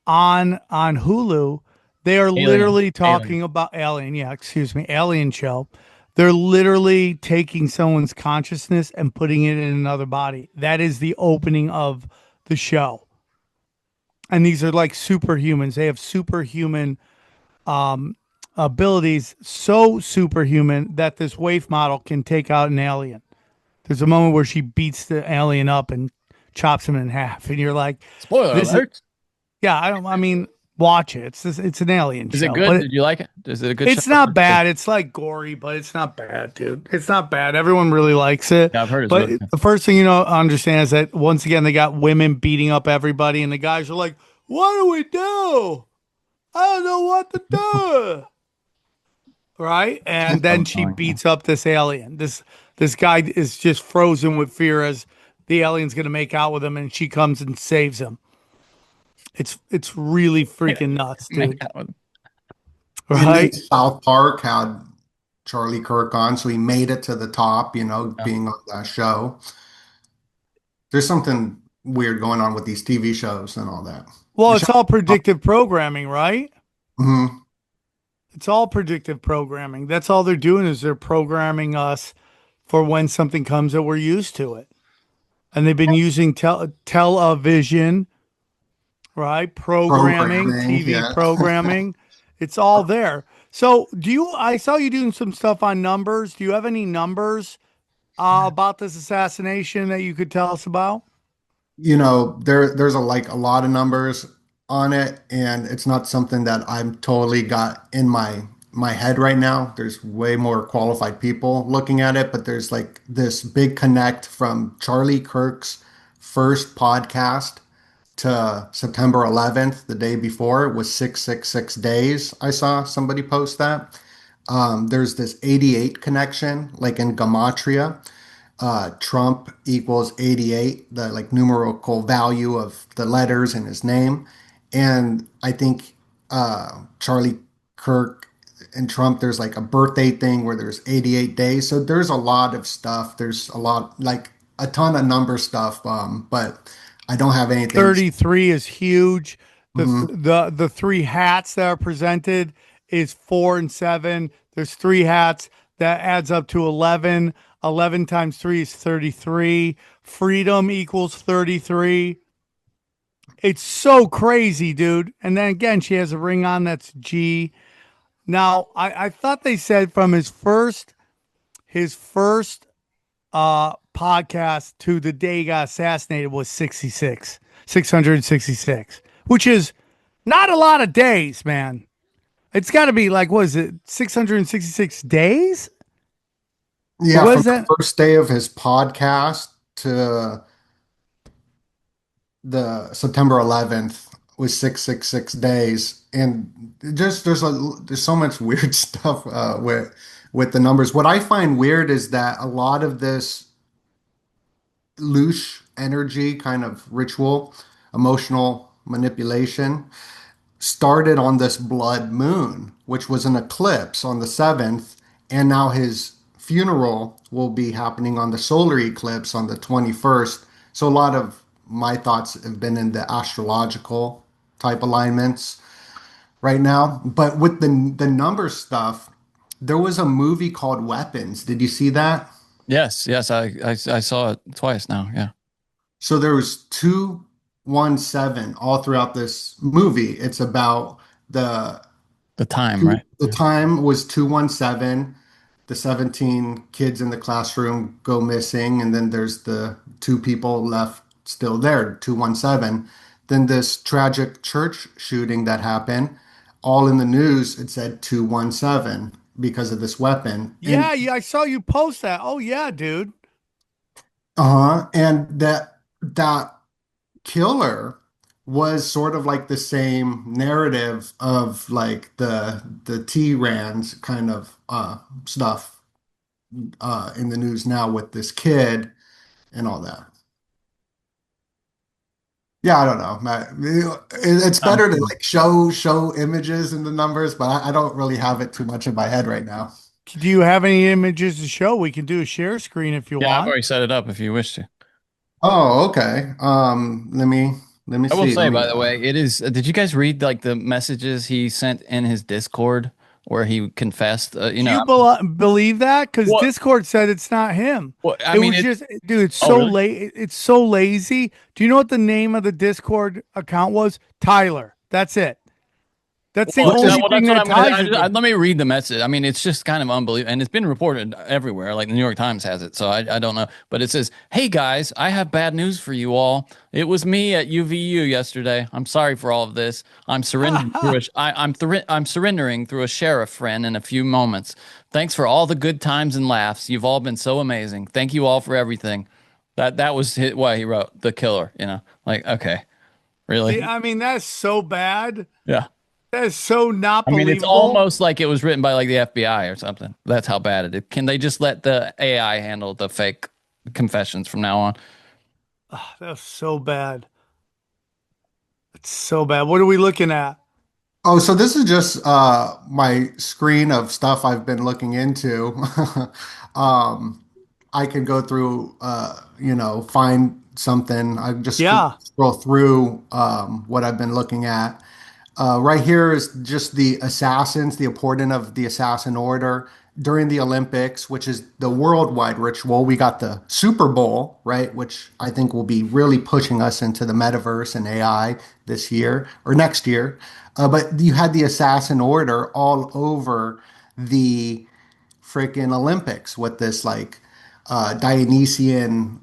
on Hulu. They are literally talking about Alien. Yeah, excuse me, Alien show. They're literally taking someone's consciousness and putting it in another body. That is the opening of the show. And these are like superhumans. They have superhuman abilities, so superhuman that this waif model can take out an alien. There's a moment where she beats the alien up and chops him in half, and you're like, Spoiler this is, alert. yeah, I mean, watch it. It's an alien Is show. it good? But Did you like it? Is it a good it's show? not bad. It's like gory, but it's not bad, dude. It's not bad. Everyone really likes it. Yeah, I've heard it's But really good. the first thing you know understand is that once again they got women beating up everybody, and the guys are like, "What do we do? I don't know what to do." Right? And then she beats up this alien. This guy is just frozen with fear as the alien's gonna make out with him, and she comes and saves him. It's really freaking nuts, dude. And then Right? South Park had Charlie Kirk on, so he made it to the top, being on that show. There's something weird going on with these TV shows and all that. Well, it's all predictive programming, right? Mhm. It's all predictive programming. That's all they're doing is they're programming us for when something comes that we're used to it. And they've been using television, right? Programming, TV yeah. programming. It's all there. So, I saw you doing some stuff on numbers. Do you have any numbers about this assassination that you could tell us about? There's a lot of numbers on it, and it's not something that I'm totally got in my head right now. There's way more qualified people looking at it, but there's like this big connect from Charlie Kirk's first podcast to September 11th, the day before, was 666 days. I saw somebody post that. There's this 88 connection, like in Gematria. Trump equals 88, the like numerical value of the letters in his name. And I think Charlie Kirk and Trump, there's like a birthday thing where there's 88 days. So there's a lot of stuff. There's a lot, like a ton of number stuff, but I don't have anything. 33 is huge. Mhm. The three hats that are presented is 4 and 7. There's three hats that adds up to 11. 11 times 3 is 33. Freedom equals 33. It's so crazy, dude. And then again, she has a ring on that's G. Now, I thought they said from his first podcast to the day he got assassinated was 666, which is not a lot of days, man. It's got to be like, what is it, 666 days? Yeah, What from is that? the first day of his podcast to the September 11th was 666 days, and just there's so much weird stuff with the numbers. What I find weird is that a lot of this loose energy, kind of ritual, emotional manipulation, started on this blood moon, which was an eclipse on the 7th, and now his funeral will be happening on the solar eclipse on the 21st. So a lot of my thoughts have been in the astrological type alignments right now. But with the number stuff, there was a movie called Weapons. Did you see that? Yes, I saw it twice now. Yeah. So there was 217 all throughout this movie. It's about The time, right? the time was 217. The 17 kids in the classroom go missing, and then there's the two people left still there, 217. Then this tragic church shooting that happened, all in the news, it said 217 because of this weapon. Yeah, I saw you post that. Oh yeah, dude. And that killer was sort of like the same narrative of like the T-Rans kind of stuff in the news now with this kid and all that. Yeah, I don't know, Matt. It's better to like show images and the numbers, but I don't really have it too much in my head right now. Do you have any images to show? We can do a share screen if you Yeah, I've want. already set it up if you wish to. Oh, okay. Let me I will see. say, by the way, it is. Did you guys read like the messages he sent in his Discord where he confessed. Do you believe that? Because What? Discord said it's not him. Well, I It mean, was just, dude. It's oh, so really? late. It's so lazy. Do you know what the name of the Discord account was? Tyler. That's it. That's the Well, only well, thing that's what that I'm gonna. ties it. Let me read the message. I mean, it's just kind of unbelievable, and it's been reported everywhere. Like the New York Times has it, so I don't know. But it says, "Hey guys, I have bad news for you all. It was me at UVU yesterday. I'm sorry for all of this. I'm surrendering through I'm surrendering through a sheriff friend in a few moments. Thanks for all the good times and laughs. You've all been so amazing. Thank you all for everything." That was what he wrote. The killer. Like okay, really? I mean, that's so bad. Yeah. That is so not I mean, it's believable. almost like it was written by like the FBI or something. That's how bad it is. Can they just let the AI handle the fake confessions from now on? That's so bad. It's so bad. What are we looking at? Oh, so this is just my screen of stuff I've been looking into. Um, I can go through, find something. I just Yeah. scroll through what I've been looking at. Right here is just the assassins, the important of the assassin order during the Olympics, which is the worldwide ritual. We got the Super Bowl, right, which I think will be really pushing us into the metaverse and AI this year or next year. But you had the assassin order all over the freaking Olympics with this like Dionysian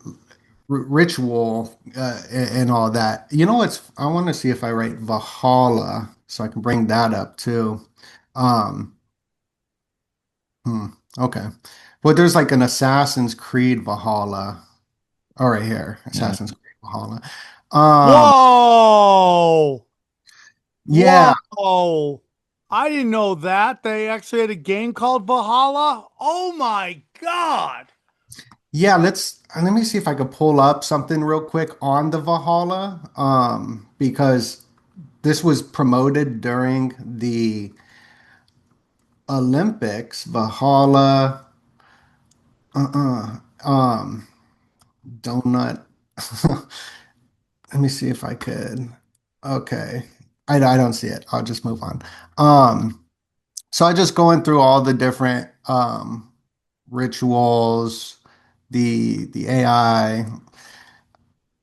ritual and all that. You know what's? I want to see if I write Valhalla so I can bring that up too. Um, hmm, okay, but there's like an Assassin's Creed Valhalla. All right, here, Yeah. Assassin's Creed Valhalla. Um, Whoa. yeah, Whoa. I didn't know that. They actually had a game called Valhalla. Oh my God. yeah. Let me see if I could pull up something real quick on the Valhalla. Because this was promoted during the Olympics. Valhalla. Um, Donut. Let me see if I could. Okay. I don't see it. I'll just move on. So I just going through all the different rituals, the AI.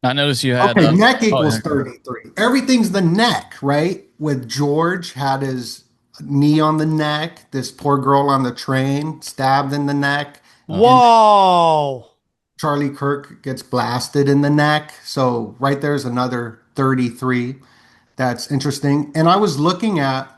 I noticed you had. Okay, neck Oh yeah. equals 33. Everything's the neck, right? With George had his knee on the neck, this poor girl on the train stabbed in the neck, and Whoa. Charlie Kirk gets blasted in the neck. So right there's another 33. That's interesting. And I was looking at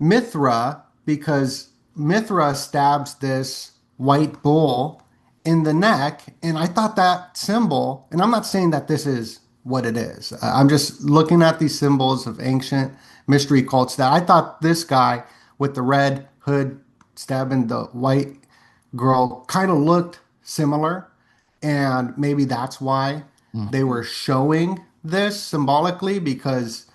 Mithra because Mithra stabs this white bull in the neck. And I thought that symbol, and I'm not saying that this is what it is, I'm just looking at these symbols of ancient mystery cults that I thought this guy with the red hood stabbing the white girl kind of looked similar. And maybe that's why they were showing this symbolically because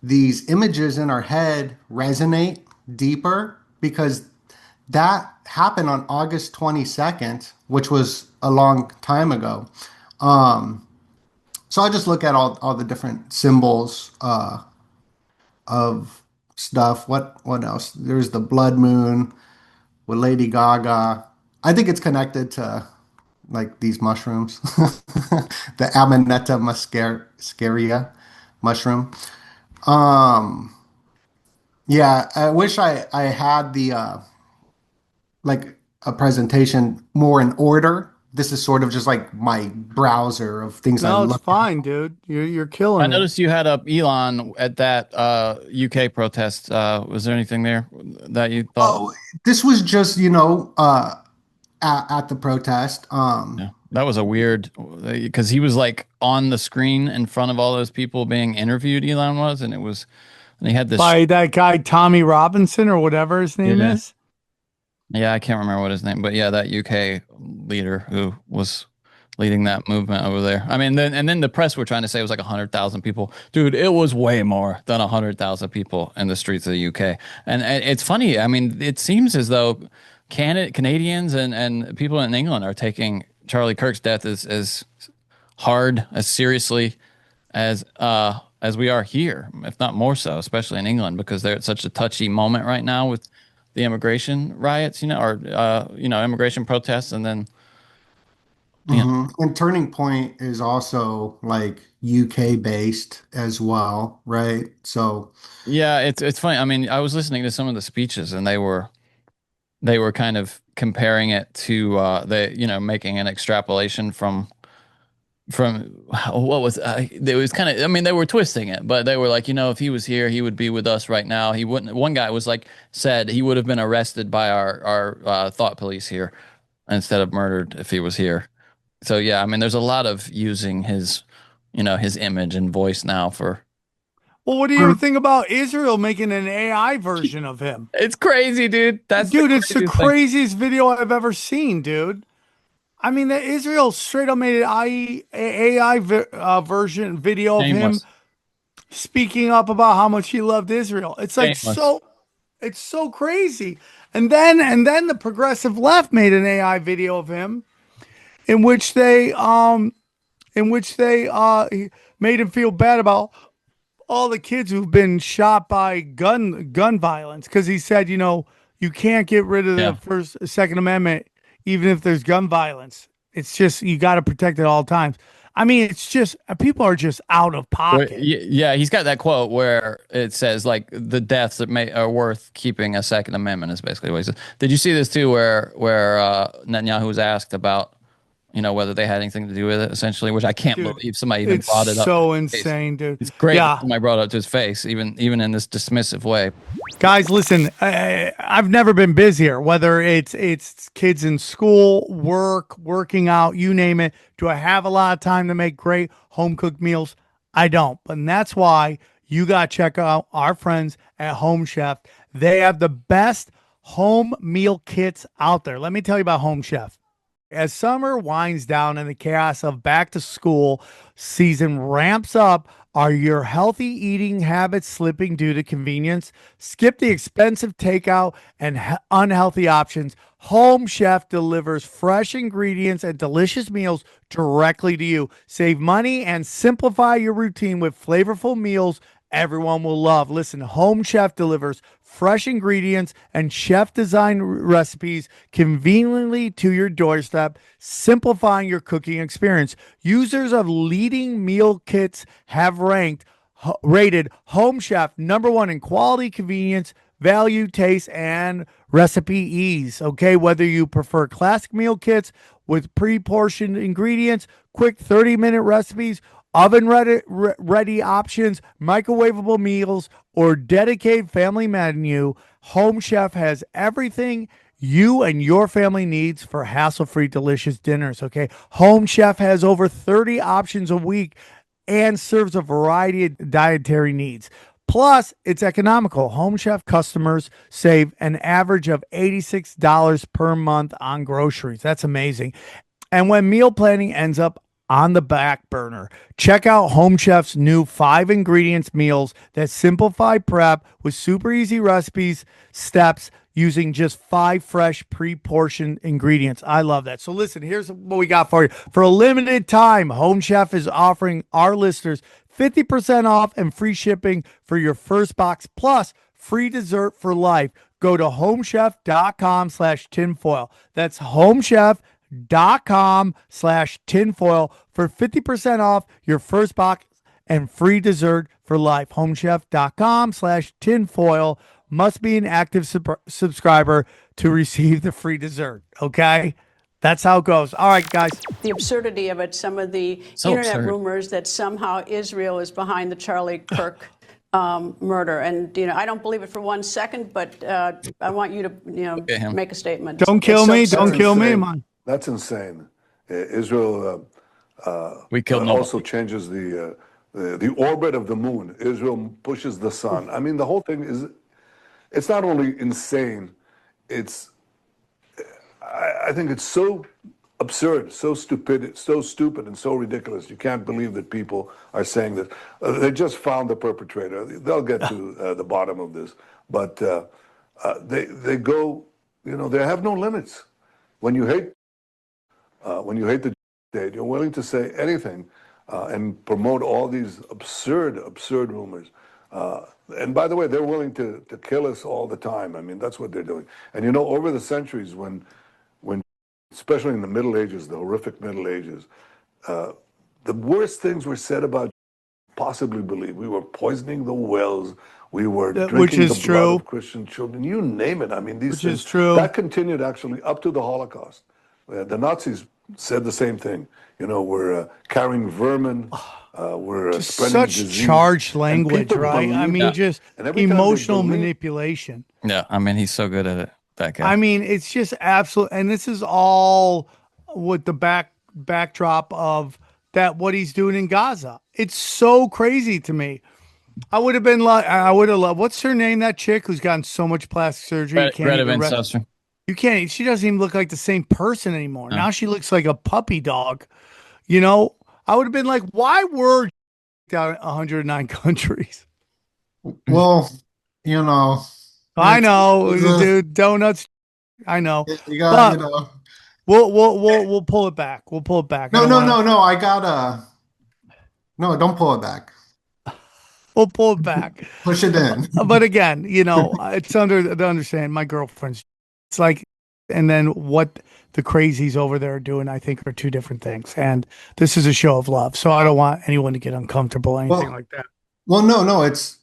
these images in our head resonate deeper because that happened on August 22nd, which was a long time ago. So I just look at all the different symbols of stuff. What else? There's the blood moon with Lady Gaga. I think it's connected to like these mushrooms, the Amanita muscaria mushroom. Um, yeah, I wish I had the like a presentation more in order. This is sort of just like my browser of things I No, it's look fine, dude. You're I killing it. noticed you had up Elon at that UK protest. Was there anything there that you thought? Oh, this was just, at the protest. Yeah, that was a weird because he was like on the screen in front of all those people being interviewed. Elon was, and he had this. By that guy Tommy Robinson or whatever his name Yeah. is. Yeah, I can't remember what his name, but yeah, that UK leader who was leading that movement over there. I mean, then the press were trying to say it was like 100,000 people. Dude, it was way more than 100,000 people in the streets of the UK. And it's funny. I mean, it seems as though Canadians and people in England are taking Charlie Kirk's death as hard, as seriously as we are here, if not more so, especially in England, because they're at such a touchy moment right now with the immigration riots, or immigration protests, and then And Turning Point is also like UK based as well, right? So, yeah, it's funny. I mean, I was listening to some of the speeches, and they were kind of comparing it to making an extrapolation from what was it was kind of, I mean, they were twisting it, but they were like, if he was here, he would be with us right now. He wouldn't. One guy was like, said he would have been arrested by our thought police here instead of murdered if he was here. So yeah, I mean, there's a lot of using his image and voice now for. Well, what do you think about Israel making an AI version of him? It's crazy, dude. That's Dude, it's the craziest thing. craziest video I've ever seen, dude. I mean, the Israel straight up made an AI version video of him Shameless. speaking up about how much he loved Israel. It's like Shameless. it's so crazy. And then the progressive left made an AI video of him in which they made him feel bad about all the kids who've been shot by gun violence, because he said, you can't get rid of Yeah. the Second Amendment even if there's gun violence. It's just you got to protect it at all times. I mean, it's just people are just out of pocket. Yeah, he's got that quote where it says like the deaths that are worth keeping a Second Amendment is basically what he says. Did you see this too, where Netanyahu was asked about whether they had anything to do with it, essentially, which I can't Dude, believe somebody even It's brought it up. so to his face. insane, dude. It's great Yeah. that somebody brought it up to his face, even in this dismissive way. Guys, listen, I've never been busier, whether it's kids in school, working out, you name it. Do I have a lot of time to make great home cooked meals? I don't. And that's why you got to check out our friends at Home Chef. They have the best home meal kits out there. Let me tell you about Home Chef. As summer winds down and the chaos of back to school season ramps up, are your healthy eating habits slipping due to convenience? Skip the expensive takeout and unhealthy options. Home Chef delivers fresh ingredients and delicious meals directly to you. Save money and simplify your routine with flavorful meals everyone will love. Listen, Home Chef delivers fresh ingredients and chef design recipes conveniently to your doorstep, simplifying your cooking experience. Users of leading meal kits have rated Home Chef #1 in quality, convenience, value, taste, and recipe ease. Okay, whether you prefer classic meal kits with pre-portioned ingredients, quick 30-minute recipes, oven ready options, microwavable meals, or dedicated family menu, Home Chef has everything you and your family needs for hassle-free, delicious dinners, okay? Home Chef has over 30 options a week and serves a variety of dietary needs. Plus, it's economical. Home Chef customers save an average of $86 per month on groceries. That's amazing. And when meal planning ends up on the back burner, check out Home Chef's new 5 ingredients meals that simplify prep with super easy recipes, steps, using just 5 fresh pre-portioned ingredients. I love that. So listen, here's what we got for you. For a limited time, Home Chef is offering our listeners 50% off and free shipping for your first box, plus free dessert for life. Go to homechef.com/tinfoil. That's homechef.com/tinfoil for 50% off your first box and free dessert for life. Homechef.com/tinfoil. Must be an active subscriber to receive the free dessert. Okay? That's how it goes. All right, guys. The absurdity of it, some of the So internet absurd. rumors that somehow Israel is behind the Charlie Kirk murder. And, I don't believe it for 1 second, but I want you to, at him. make a statement. Don't kill It's so me. absurd. Don't kill me, insane. man. That's insane. Israel We killed also nobody. changes the orbit of the moon. Israel pushes the sun. I mean, the whole thing it's not only insane, I think it's so absurd, so stupid, and so ridiculous. You can't believe that people are saying that. They just found the perpetrator. They'll get to the bottom of this. But they go, they have no limits. When you hate the state, you're willing to say anything and promote all these absurd rumors. And by the way, they're willing to kill us all the time. I mean, that's what they're doing. And you know, over the centuries, when especially in the Middle Ages, the horrific Middle Ages, the worst things were said about possibly believe. We were poisoning the wells. We were drinking the blood of Christian children. You name it. I mean, these things. Which is true. That continued actually up to the Holocaust. The Nazis said the same thing. You know, we're carrying vermin. We're just spreading such disease. charged language, right? I mean, just and every time they emotional believe- manipulation. Yeah, I mean, he's so good at it. That guy. I mean, it's just absolute, and this is all with the backdrop of that what he's doing in Gaza. It's so crazy to me. I would have been like, I would have loved. What's her name? That chick who's gotten so much plastic surgery. You can't. She doesn't even look like the same person anymore. No. Now she looks like a puppy dog. You know, I would have been like, why were down 109 countries? Well, you know. I know, dude. Donuts. I know. You got, you know. We'll pull it back. We'll pull it back. No. I gotta. No, don't pull it back. We'll pull it back. Push it in. But again, you know, it's under the understand. My girlfriend's. It's like, and then what the crazies over there are doing, I think, are two different things. And this is a show of love, so I don't want anyone to get uncomfortable or anything like that. Well, no. It's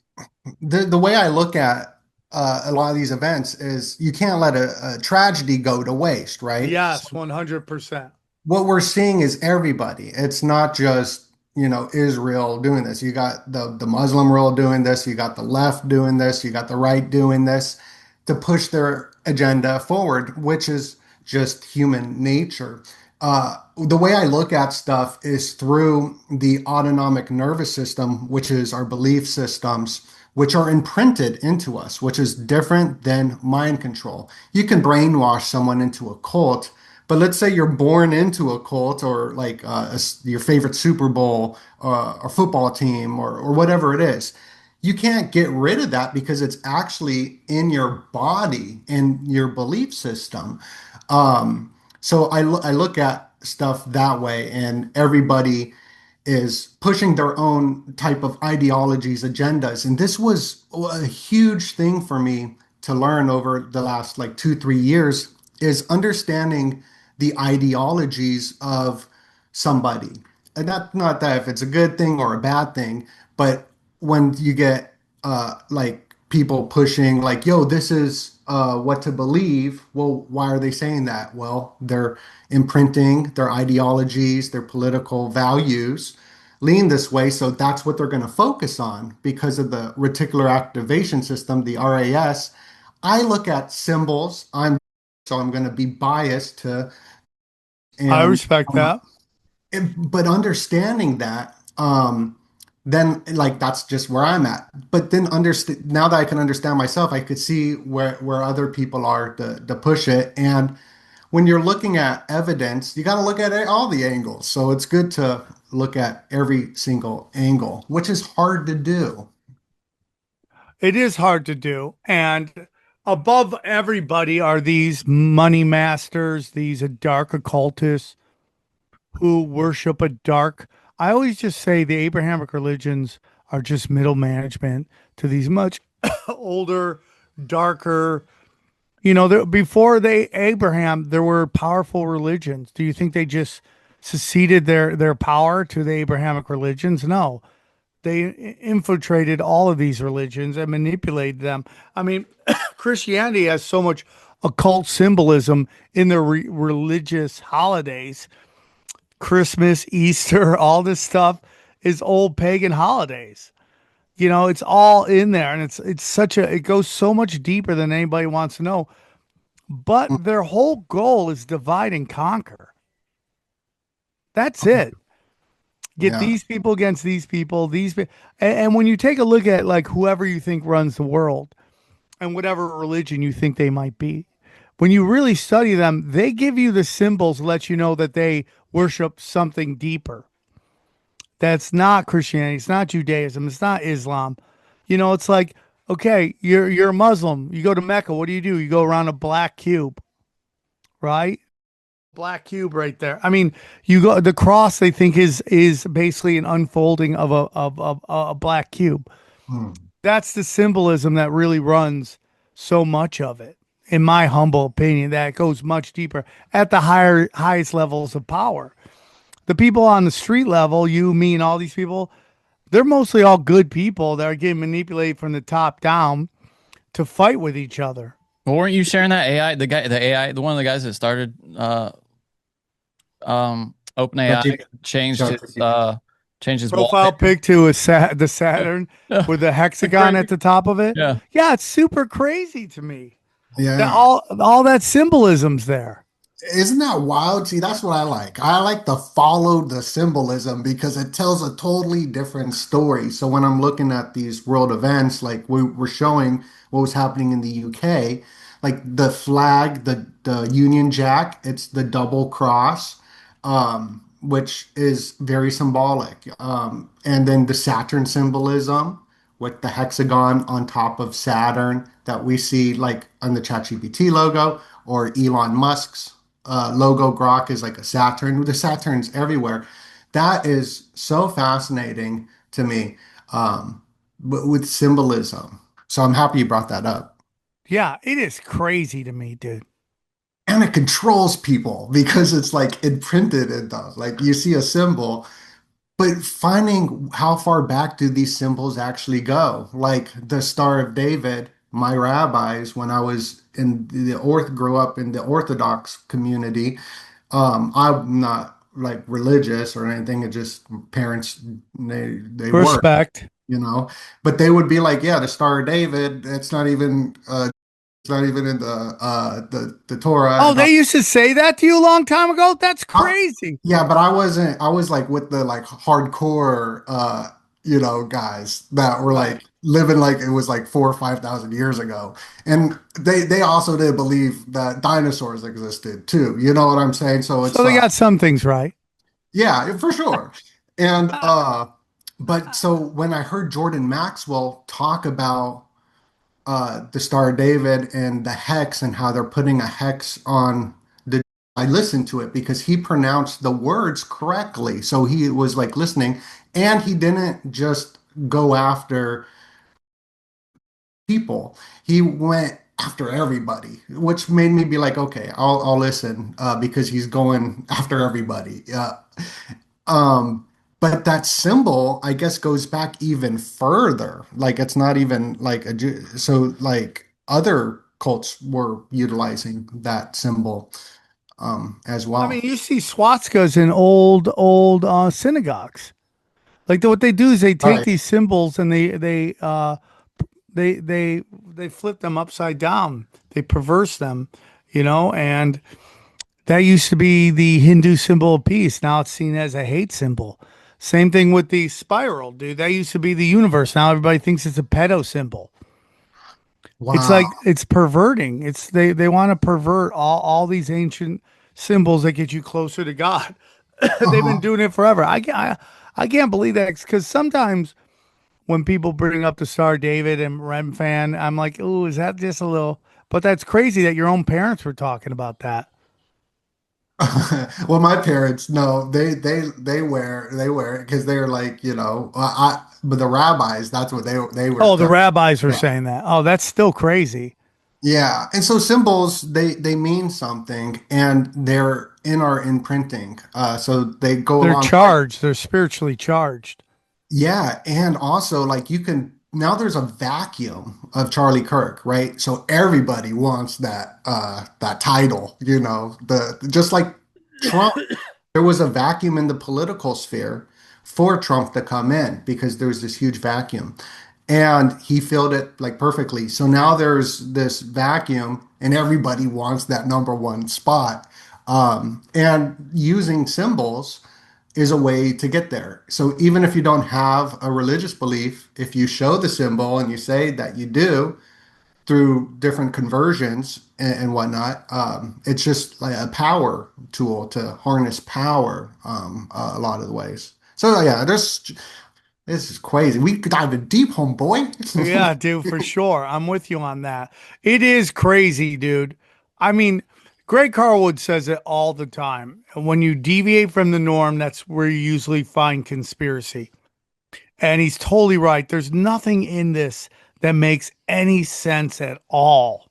the way I look at a lot of these events is you can't let a tragedy go to waste, right? Yes, 100%. What we're seeing is everybody. It's not just, you know, Israel doing this. You got the Muslim world doing this. You got the left doing this. You got the right doing this to push their agenda forward, which is just human nature. The way I look at stuff is through the autonomic nervous system, which is our belief systems, which are imprinted into us, which is different than mind control. You can brainwash someone into a cult, but let's say you're born into a cult or like your favorite Super Bowl or football team or whatever it is. You can't get rid of that because it's actually in your body, in your belief system. So I look at stuff that way, and everybody is pushing their own type of ideologies, agendas. And this was a huge thing for me to learn over the last like 2-3 years, is understanding the ideologies of somebody. And not that if it's a good thing or a bad thing, but when you get like people pushing like, yo, this is what to believe. Well, why are they saying that? Well, they're imprinting their ideologies, their political values lean this way. So that's what they're going to focus on because of the reticular activation system, the RAS. I look at symbols. I'm going to be biased to. And, I respect that. But understanding that, then like that's just where I'm at. But then now that I can understand myself, I could see where other people are to push it. And when you're looking at evidence, you got to look at all the angles. So it's good to look at every single angle, which is hard to do. It is hard to do. And above everybody are these money masters, these dark occultists who worship a dark. I always just say the Abrahamic religions are just middle management to these much older, darker. You know, before Abraham, there were powerful religions. Do you think they just seceded their power to the Abrahamic religions? No. They infiltrated all of these religions and manipulated them. I mean, Christianity has so much occult symbolism in their religious holidays. Christmas, Easter, all this stuff is old pagan holidays. You know, it's all in there, and it goes so much deeper than anybody wants to know. But their whole goal is divide and conquer. That's it. Get these people against these people, and when you take a look at like whoever you think runs the world and whatever religion you think they might be, when you really study them, they give you the symbols to let you know that they worship something deeper. That's not Christianity. It's not Judaism. It's not Islam. You know, it's like, okay, you're a Muslim. You go to Mecca. What do? You go around a black cube, right? Black cube right there. I mean, you go the cross. They think is basically an unfolding of a black cube. That's the symbolism that really runs so much of it, in my humble opinion, that goes much deeper at the highest levels of power. The people on the street level, you, me, and all these people, they're mostly all good people that are getting manipulated from the top down to fight with each other. Well, weren't you sharing that AI? The AI, one of the guys that started OpenAI changed his Profile wallpaper. pic to the Saturn Yeah, with the hexagon crazy. at the top of it. Yeah. Yeah, it's super crazy to me. That Yeah. all that symbolism's there. Isn't that wild? See, that's what I like. I like to follow the symbolism because it tells a totally different story. So when I'm looking at these world events, like we were showing what was happening in the UK, like the flag, the Union Jack, it's the double cross, which is very symbolic. And then the Saturn symbolism with the hexagon on top of Saturn that we see like on the ChatGPT logo or Elon Musk's logo. Grok is like a Saturn. The Saturns everywhere. That is so fascinating to me, with symbolism. So I'm happy you brought that up. Yeah, it is crazy to me, dude. And it controls people because it's like imprinted in them. Like you see a symbol, but finding how far back do these symbols actually go? Like the Star of David, my rabbis, when I was in grew up in the Orthodox community. I'm not like religious or anything. It just parents they were, Respect. you know. But they would be like, yeah, the Star of David. It's not even in the Torah. Oh, And they used to say that to you a long time ago? That's I, crazy. yeah, but I wasn't. I was like with the like hardcore, guys that were Right. like living like it was like 4 or 5 thousand years ago, and they also did believe that dinosaurs existed too. You know what I'm saying? So So it's they got some things right. yeah, for sure. And but so when I heard Jordan Maxwell talk about the Star of David and the hex and how they're putting a hex on the. I listened to it because he pronounced the words correctly. So he was like listening and he didn't just go after people. He went after everybody, which made me be like, okay, I'll listen because he's going after everybody. Um, but that symbol, I guess, goes back even further. Like it's not even like so like other cults were utilizing that symbol as I mean, well. you see swastikas in old synagogues. Like what they do is they take Right. these symbols and they flip them upside down. They perverse them, and that used to be the Hindu symbol of peace. Now it's seen as a hate symbol. Same thing with the spiral, dude. That used to be the universe. Now everybody thinks it's a pedo symbol. It's Wow. like it's perverting. They want to pervert all these ancient symbols that get you closer to God. They've been Uh-huh. doing it forever. I can't believe that because sometimes when people bring up the Star David and Rem fan, I'm like, oh, is that just a little? But that's crazy that your own parents were talking about that. Well, my parents, no, they wear it because they're like, but the rabbis, that's what they were. Oh, the rabbis were saying that. Oh, that's still crazy. Yeah, and so symbols they mean something, and they're in our imprinting. So they go They're along. charged. They're spiritually charged. Yeah, and also like you can now there's a vacuum of Charlie Kirk, right? So everybody wants that title, the just like Trump, there was a vacuum in the political sphere for Trump to come in because there was this huge vacuum. And he filled it like perfectly. So now there's this vacuum and everybody wants that number one spot. And using symbols is a way to get there. So even if you don't have a religious belief, if you show the symbol and you say that you do through different conversions and whatnot, it's just like a power tool to harness power a lot of the ways. So yeah, this is crazy. We could dive in deep, homeboy. Yeah, dude, for sure. I'm with you on that. It is crazy, dude. I mean, Greg Carlwood says it all the time. When you deviate from the norm, that's where you usually find conspiracy. And he's totally right. There's nothing in this that makes any sense at all.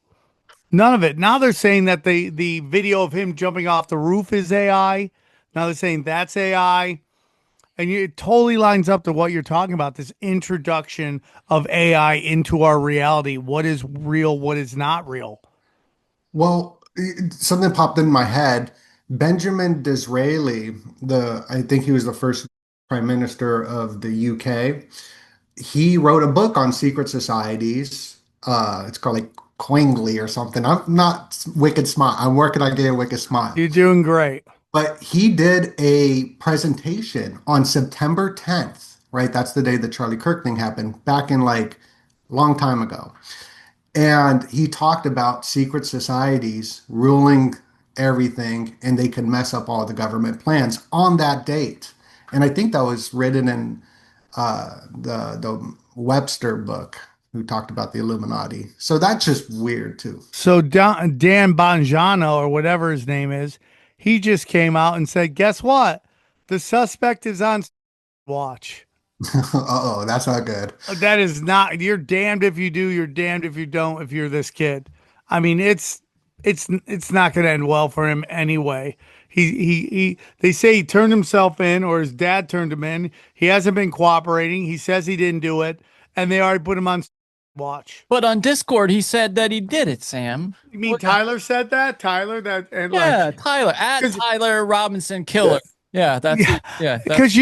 None of it. Now they're saying that the video of him jumping off the roof is AI. Now they're saying that's AI. And it totally lines up to what you're talking about, this introduction of AI into our reality. What is real, what is not real. Well, something popped in my head. Benjamin Disraeli, I think he was the first prime minister of the UK. He wrote a book on secret societies. It's called like Quangley or something. I'm not wicked smart. I'm working on getting wicked smart. You're doing great. But he did a presentation on September 10th, right? That's the day the Charlie Kirk thing happened, back in like a long time ago. And he talked about secret societies ruling everything and they could mess up all the government plans on that date. And I think that was written in the Webster book, who talked about the Illuminati. So that's just weird too. So Dan Bongiorno, or whatever his name is, he just came out and said, guess what? The suspect is on watch. Uh-oh, that's not good. That is not, you're damned if you do, you're damned if you don't, if you're this kid. I mean, it's not going to end well for him anyway. They say he turned himself in, or his dad turned him in. He hasn't been cooperating. He says he didn't do it, and they already put him on watch. But on Discord, he said that he did it, Sam. You mean Tyler said that? Tyler, that, and Yeah, like, Tyler, at Tyler Robinson Killer. Yeah, that's because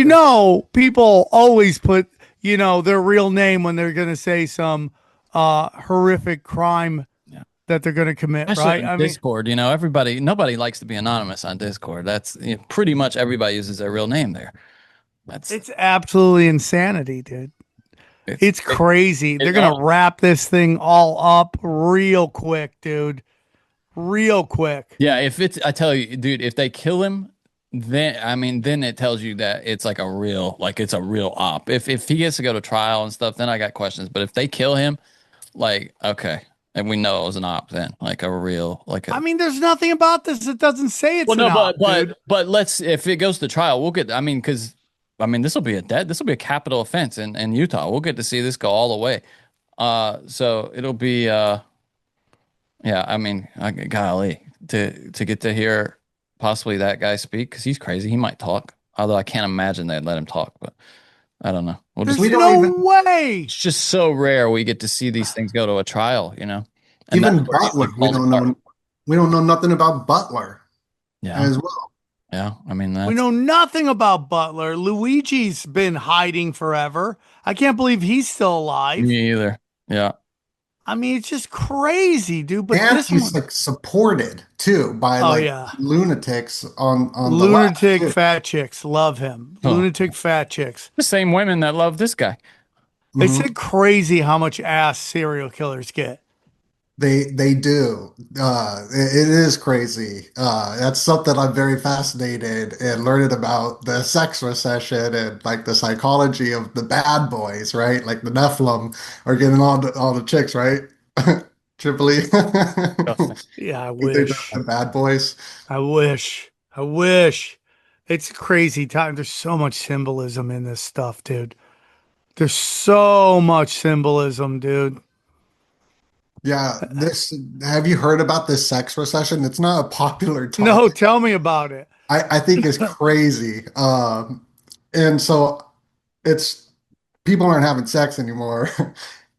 people always put their real name when they're going to say some horrific crime that they're going to commit. Especially right? on Discord, nobody likes to be anonymous on Discord. That's pretty much everybody uses their real name there. It's absolutely insanity, dude. It's crazy. They're going to wrap this thing all up real quick, dude. Real quick. Yeah, I tell you, dude, if they kill him, then it tells you that it's like it's a real op. If he gets to go to trial and stuff, then I got questions. But if they kill him, okay, and we know it was an op, then I mean, there's nothing about this that doesn't say it's an op, dude. But if it goes to trial, we'll get. I mean, because this will be a capital offense in Utah. We'll get to see this go all the way. So it'll be yeah. I mean, golly, to get to hear possibly that guy speak, because he's crazy. He might talk, although I can't imagine they'd let him talk. But I don't know. There's no way. It's just so rare we get to see these things go to a trial, And even Butler, we don't know nothing about Butler. Yeah, as well. Yeah, I mean, we know nothing about Butler. Luigi's been hiding forever. I can't believe he's still alive. Me either. Yeah. I mean, it's just crazy, dude. But and he's like supported too by lunatics on lunatic fat chicks. Love him. Lunatic fat chicks. The same women that love this guy. It's crazy how much ass serial killers get. They do. It is crazy. That's something I'm very fascinated in learning about, the sex recession and like the psychology of the bad boys, right? Like the Nephilim are getting all the chicks, right? Tripoli. Yeah, I wish. The bad boys. I wish. It's crazy time. There's so much symbolism in this stuff, dude. There's so much symbolism, dude. Yeah, have you heard about this sex recession? It's not a popular topic. No, tell me about it. I think it's crazy. And so it's people aren't having sex anymore.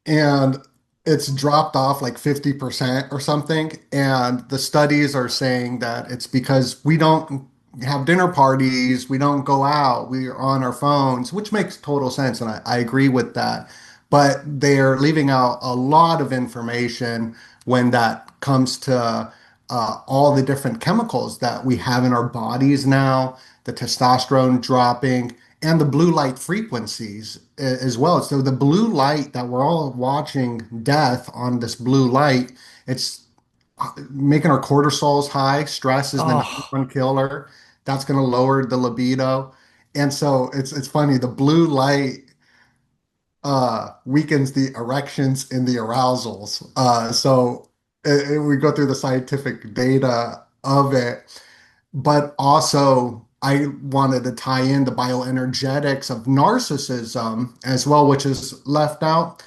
And it's dropped off like 50% or something. And the studies are saying that it's because we don't have dinner parties, we don't go out, we're on our phones, which makes total sense. And I agree with that. But they're leaving out a lot of information when that comes to all the different chemicals that we have in our bodies now, the testosterone dropping, and the blue light frequencies as well. So the blue light that we're all watching, death on this blue light, it's making our cortisols high. Stress is the number one killer. That's going to lower the libido. And so it's funny, the blue light weakens the erections and the arousals. We go through the scientific data of it, but also I wanted to tie in the bioenergetics of narcissism as well, which is left out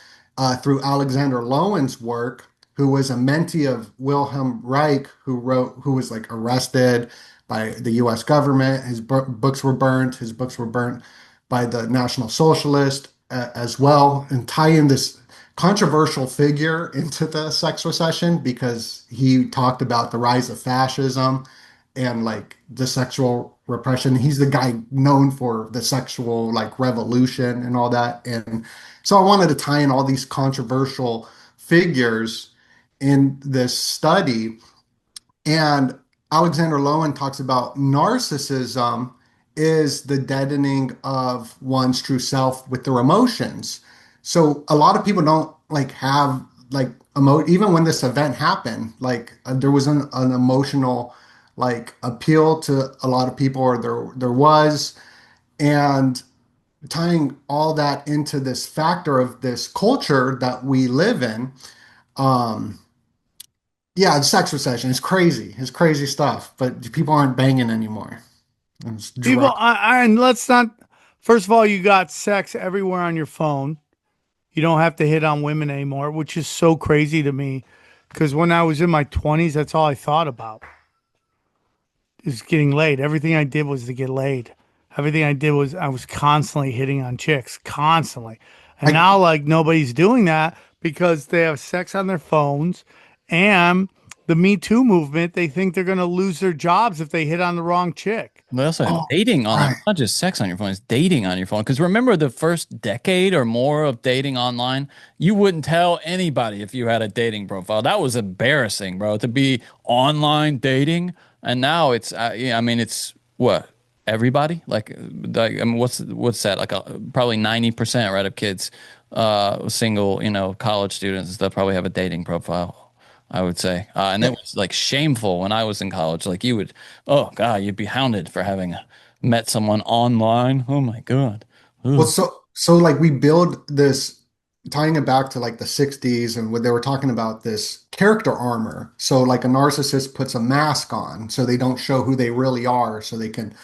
through Alexander Lowen's work, who was a mentee of Wilhelm Reich, who was like arrested by the U.S. government. His books were burnt. His books were burnt by the National Socialist as well, and tie in this controversial figure into the sex recession because he talked about the rise of fascism and like the sexual repression. He's the guy known for the sexual like revolution and all that. And so I wanted to tie in all these controversial figures in this study. And Alexander Lowen talks about narcissism is the deadening of one's true self with their emotions. So a lot of people don't like have like even when this event happened, like there was an emotional like appeal to a lot of people, or there was, and tying all that into this factor of this culture that we live in. Um, yeah, the sex recession is crazy. It's crazy stuff, but people aren't banging anymore. It's People, dry. and let's not. First of all, you got sex everywhere on your phone. You don't have to hit on women anymore, which is so crazy to me. Because when I was in my 20s, that's all I thought about is getting laid. Everything I did was to get laid. Everything I did was I was constantly hitting on chicks, constantly. And I, now, like, nobody's doing that because they have sex on their phones. And the Me Too movement, they think they're going to lose their jobs if they hit on the wrong chick. They also have oh, dating on right. it, not just sex on your phone, it's dating on your phone. Because remember the first decade or more of dating online, you wouldn't tell anybody if you had a dating profile. That was embarrassing, bro, to be online dating. And now it's, yeah, I mean, it's what? Everybody? I mean, what's that? Like probably 90%, right, of kids, single, college students that probably have a dating profile. I would say. And it was like shameful when I was in college. Like oh God, you'd be hounded for having met someone online. Oh my God. Well, Ugh. so like we build this, tying it back to like the 60s and what they were talking about, this character armor. So like a narcissist puts a mask on so they don't show who they really are, so they can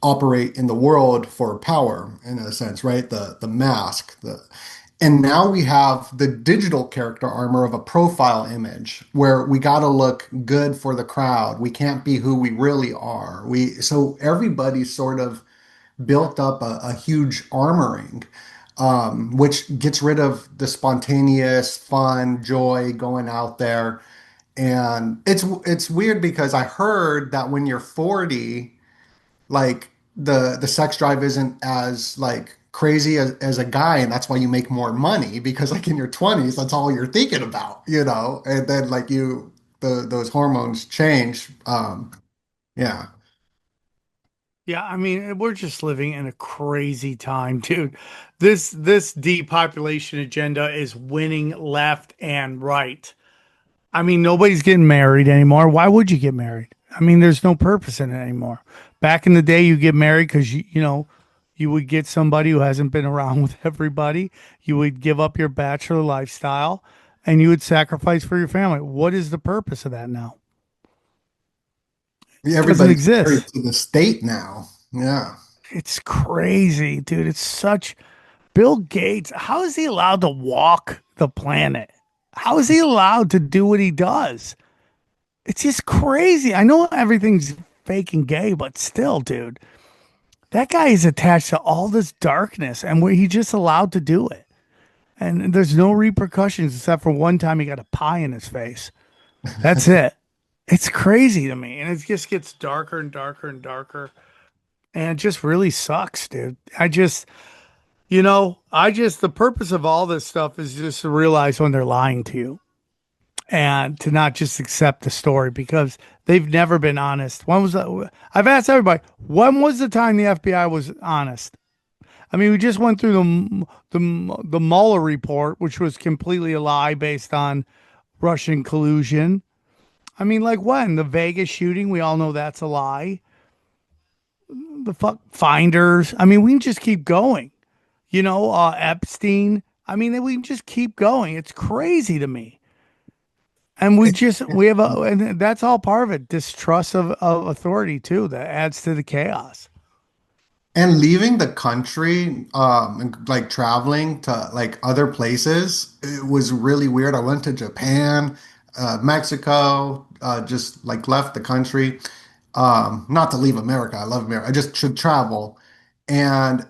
operate in the world for power in a sense, right? The mask. And now we have the digital character armor of a profile image where we got to look good for the crowd. We can't be who we really are. So everybody's sort of built up a huge armoring, which gets rid of the spontaneous fun, joy going out there. And it's weird because I heard that when you're 40, like the sex drive isn't as like crazy as a guy, and that's why you make more money because like in your 20s that's all you're thinking about, and then like those hormones change. Yeah. Yeah, I mean, we're just living in a crazy time, dude. This depopulation agenda is winning left and right. I mean, nobody's getting married anymore. Why would you get married? I mean, there's no purpose in it anymore. Back in the day, you get married because you would get somebody who hasn't been around with everybody. You would give up your bachelor lifestyle, and you would sacrifice for your family. What is the purpose of that now? It doesn't Everybody's married exist. to the state now. Yeah. It's crazy, dude. It's such Bill Gates. How is he allowed to walk the planet? How is he allowed to do what he does? It's just crazy. I know everything's fake and gay, but still, dude, that guy is attached to all this darkness, and he's just allowed to do it. And there's no repercussions except for one time he got a pie in his face. That's it. It's crazy to me, and it just gets darker and darker and darker, and it just really sucks, dude. The purpose of all this stuff is just to realize when they're lying to you and to not just accept the story because they've never been honest. I've asked everybody, when was the time the FBI was honest? I mean, we just went through the Mueller report, which was completely a lie based on Russian collusion. I mean, like when? The Vegas shooting, we all know that's a lie. The fuck finders. I mean, we can just keep going. Epstein. I mean, we can just keep going. It's crazy to me. And and that's all part of it. Distrust of authority too. That adds to the chaos. And leaving the country, and, like traveling to like other places, it was really weird. I went to Japan, Mexico, just like left the country. Not to leave America. I love America. I just should travel. And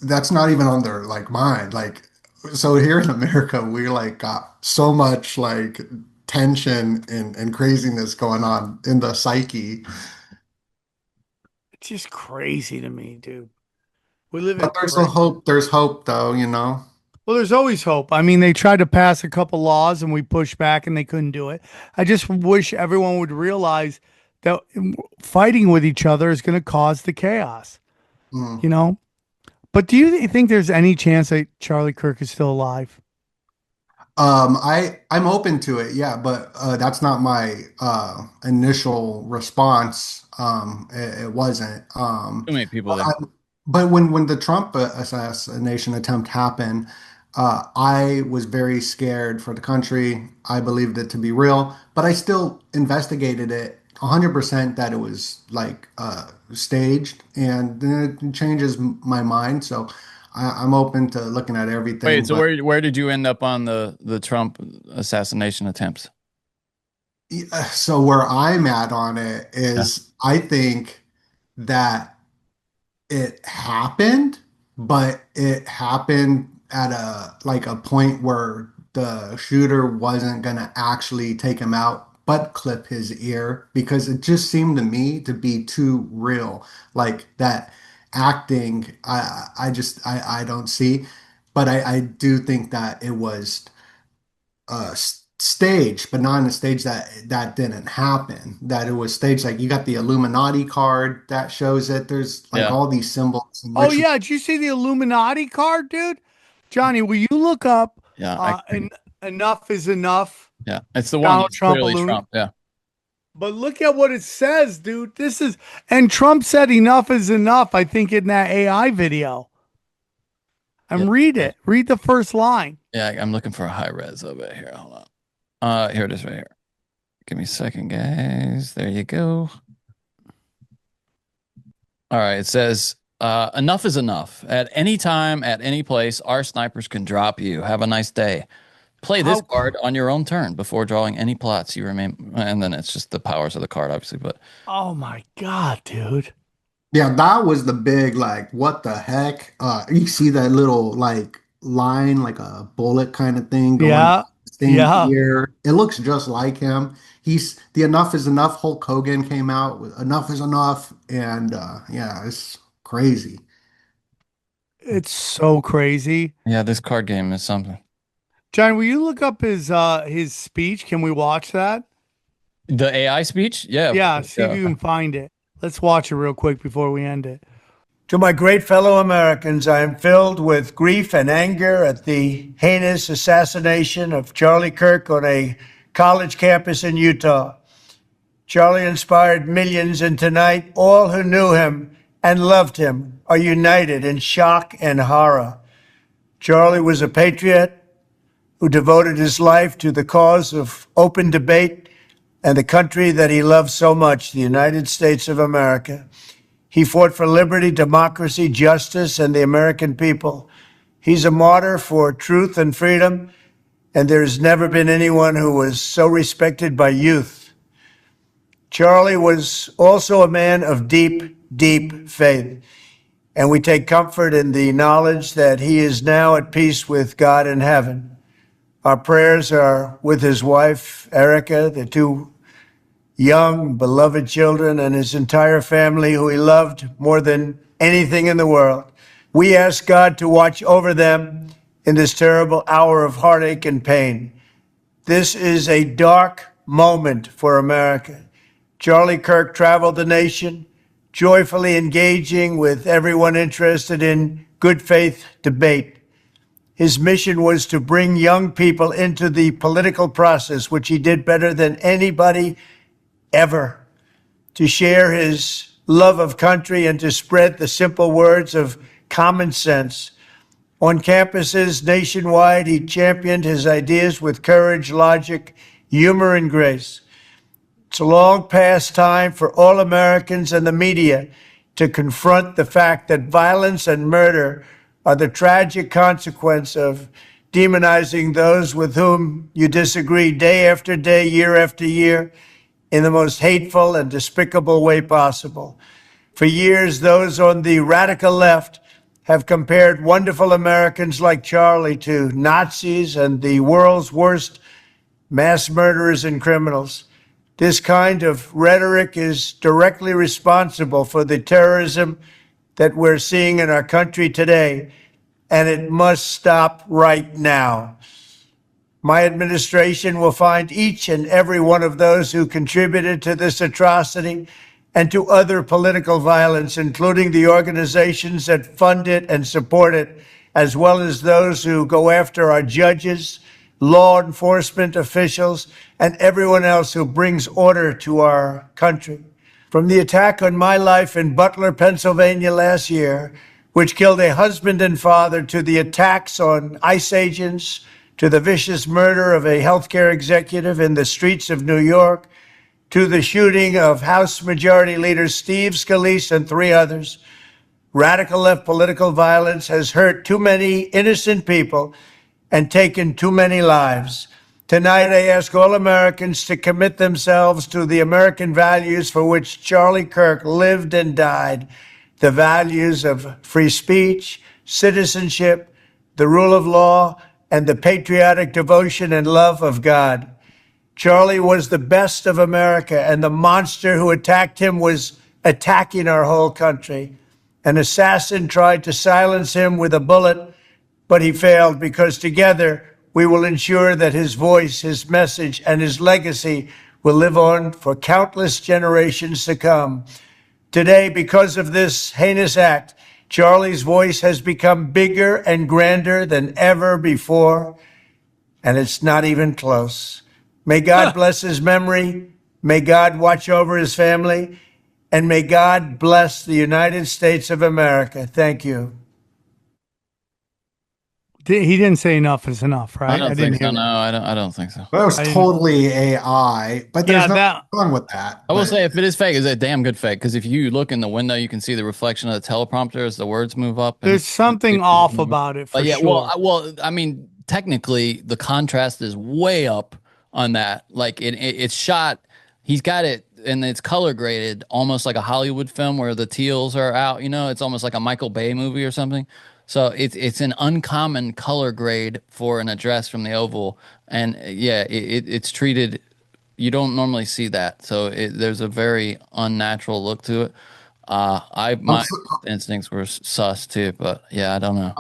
that's not even on their like mind. Like, so here in America, we like got so much like tension and craziness going on in the psyche. It's just crazy to me, dude. We live in But there's a hope. There's hope, though, you know. well, there's always hope. I mean, they tried to pass a couple laws and we pushed back and they couldn't do it. I just wish everyone would realize that fighting with each other is going to cause the chaos, Mm. you know? But do you think there's any chance that Charlie Kirk is still alive? I'm open to it, yeah, but that's not my initial response. It wasn't. Too many people But, there. but when the Trump assassination attempt happened, I was very scared for the country. I believed it to be real, but I still investigated it 100% that it was like staged, and then it changes my mind. So I'm open to looking at everything. Wait, so where did you end up on the Trump assassination attempts? So where I'm at on it Yeah. is I think that it happened, but it happened at a point where the shooter wasn't gonna actually take him out, but clip his ear because it just seemed to me to be too real. Like that acting, I don't see, but I do think that it was stage, but not in a stage that didn't happen. That it was staged. Like you got the Illuminati card that shows it. There's like Yeah. all these symbols and Oh, rituals. yeah. Did you see the Illuminati card, dude? Johnny, will you look up Yeah. enough is enough? Yeah. It's the one Donald that's Trump clearly alone. Trump. Yeah. But look at what it says, dude. And Trump said enough is enough, I think, in that AI video. And Yeah. read it. Read the first line. Yeah. I'm looking for a high res of it here. Hold on. Here it is right here. Give me a second, guys. There you go. All right. It says, enough is enough. At any time, at any place, our snipers can drop you. Have a nice day. Play this How card on your own turn before drawing any plots you remain. And then it's just the powers of the card, obviously. But Oh my God, dude. Yeah, that was the big like what the heck? You see that little like line, like a bullet kind of thing going Yeah. same Yeah. ear. It looks just like him. He's the Enough is Enough. Hulk Hogan came out with Enough is Enough, and yeah, it's crazy. It's so crazy. yeah, this card game is something. John, will you look up his speech? Can we watch that? The AI speech? Yeah. Yeah, see if you can find it. Let's watch it real quick before we end it. To my great fellow Americans, I am filled with grief and anger at the heinous assassination of Charlie Kirk on a college campus in Utah. Charlie inspired millions, and tonight, all who knew him and loved him are united in shock and horror. Charlie was a patriot who devoted his life to the cause of open debate and the country that he loved so much, the United States of America. He fought for liberty, democracy, justice, and the American people. He's a martyr for truth and freedom, and there's never been anyone who was so respected by youth. Charlie was also a man of deep, deep faith, and we take comfort in the knowledge that he is now at peace with God in heaven. Our prayers are with his wife, Erica, the two young, beloved children, and his entire family, who he loved more than anything in the world. We ask God to watch over them in this terrible hour of heartache and pain. This is a dark moment for America. Charlie Kirk traveled the nation, joyfully engaging with everyone interested in good faith debate. His mission was to bring young people into the political process, which he did better than anybody ever, to share his love of country and to spread the simple words of common sense. On campuses nationwide, he championed his ideas with courage, logic, humor, and grace. It's a long past time for all Americans and the media to confront the fact that violence and murder are the tragic consequence of demonizing those with whom you disagree day after day, year after year, in the most hateful and despicable way possible. For years, those on the radical left have compared wonderful Americans like Charlie to Nazis and the world's worst mass murderers and criminals. This kind of rhetoric is directly responsible for the terrorism that we're seeing in our country today, and it must stop right now. My administration will find each and every one of those who contributed to this atrocity and to other political violence, including the organizations that fund it and support it, as well as those who go after our judges, law enforcement officials, and everyone else who brings order to our country. From the attack on my life in Butler, Pennsylvania last year, which killed a husband and father, to the attacks on ICE agents, to the vicious murder of a healthcare executive in the streets of New York, to the shooting of House Majority Leader Steve Scalise and 3 others, radical left political violence has hurt too many innocent people and taken too many lives. Tonight, I ask all Americans to commit themselves to the American values for which Charlie Kirk lived and died, the values of free speech, citizenship, the rule of law, and the patriotic devotion and love of God. Charlie was the best of America, and the monster who attacked him was attacking our whole country. An assassin tried to silence him with a bullet, but he failed, because together we will ensure that his voice, his message, and his legacy will live on for countless generations to come. Today, because of this heinous act, Charlie's voice has become bigger and grander than ever before, and it's not even close. May God bless his memory, may God watch over his family, and may God bless the United States of America. Thank you. He didn't say enough is enough, right? I don't think so. hear No, that. I don't think so. That was totally AI, but there's nothing wrong with that. I will But say, if it is fake, it's a damn good fake. Because if you look in the window, you can see the reflection of the teleprompter as the words move up. There's something off about it, for But yeah, sure. well, I mean, technically, the contrast is way up on that. Like it's shot. He's got it, and it's color graded, almost like a Hollywood film where the teals are out. You know, it's almost like a Michael Bay movie or something. So it's an uncommon color grade for an address from the Oval, and yeah, it's treated. You don't normally see that, so there's a very unnatural look to it. My instincts were sus too, but yeah, I don't know.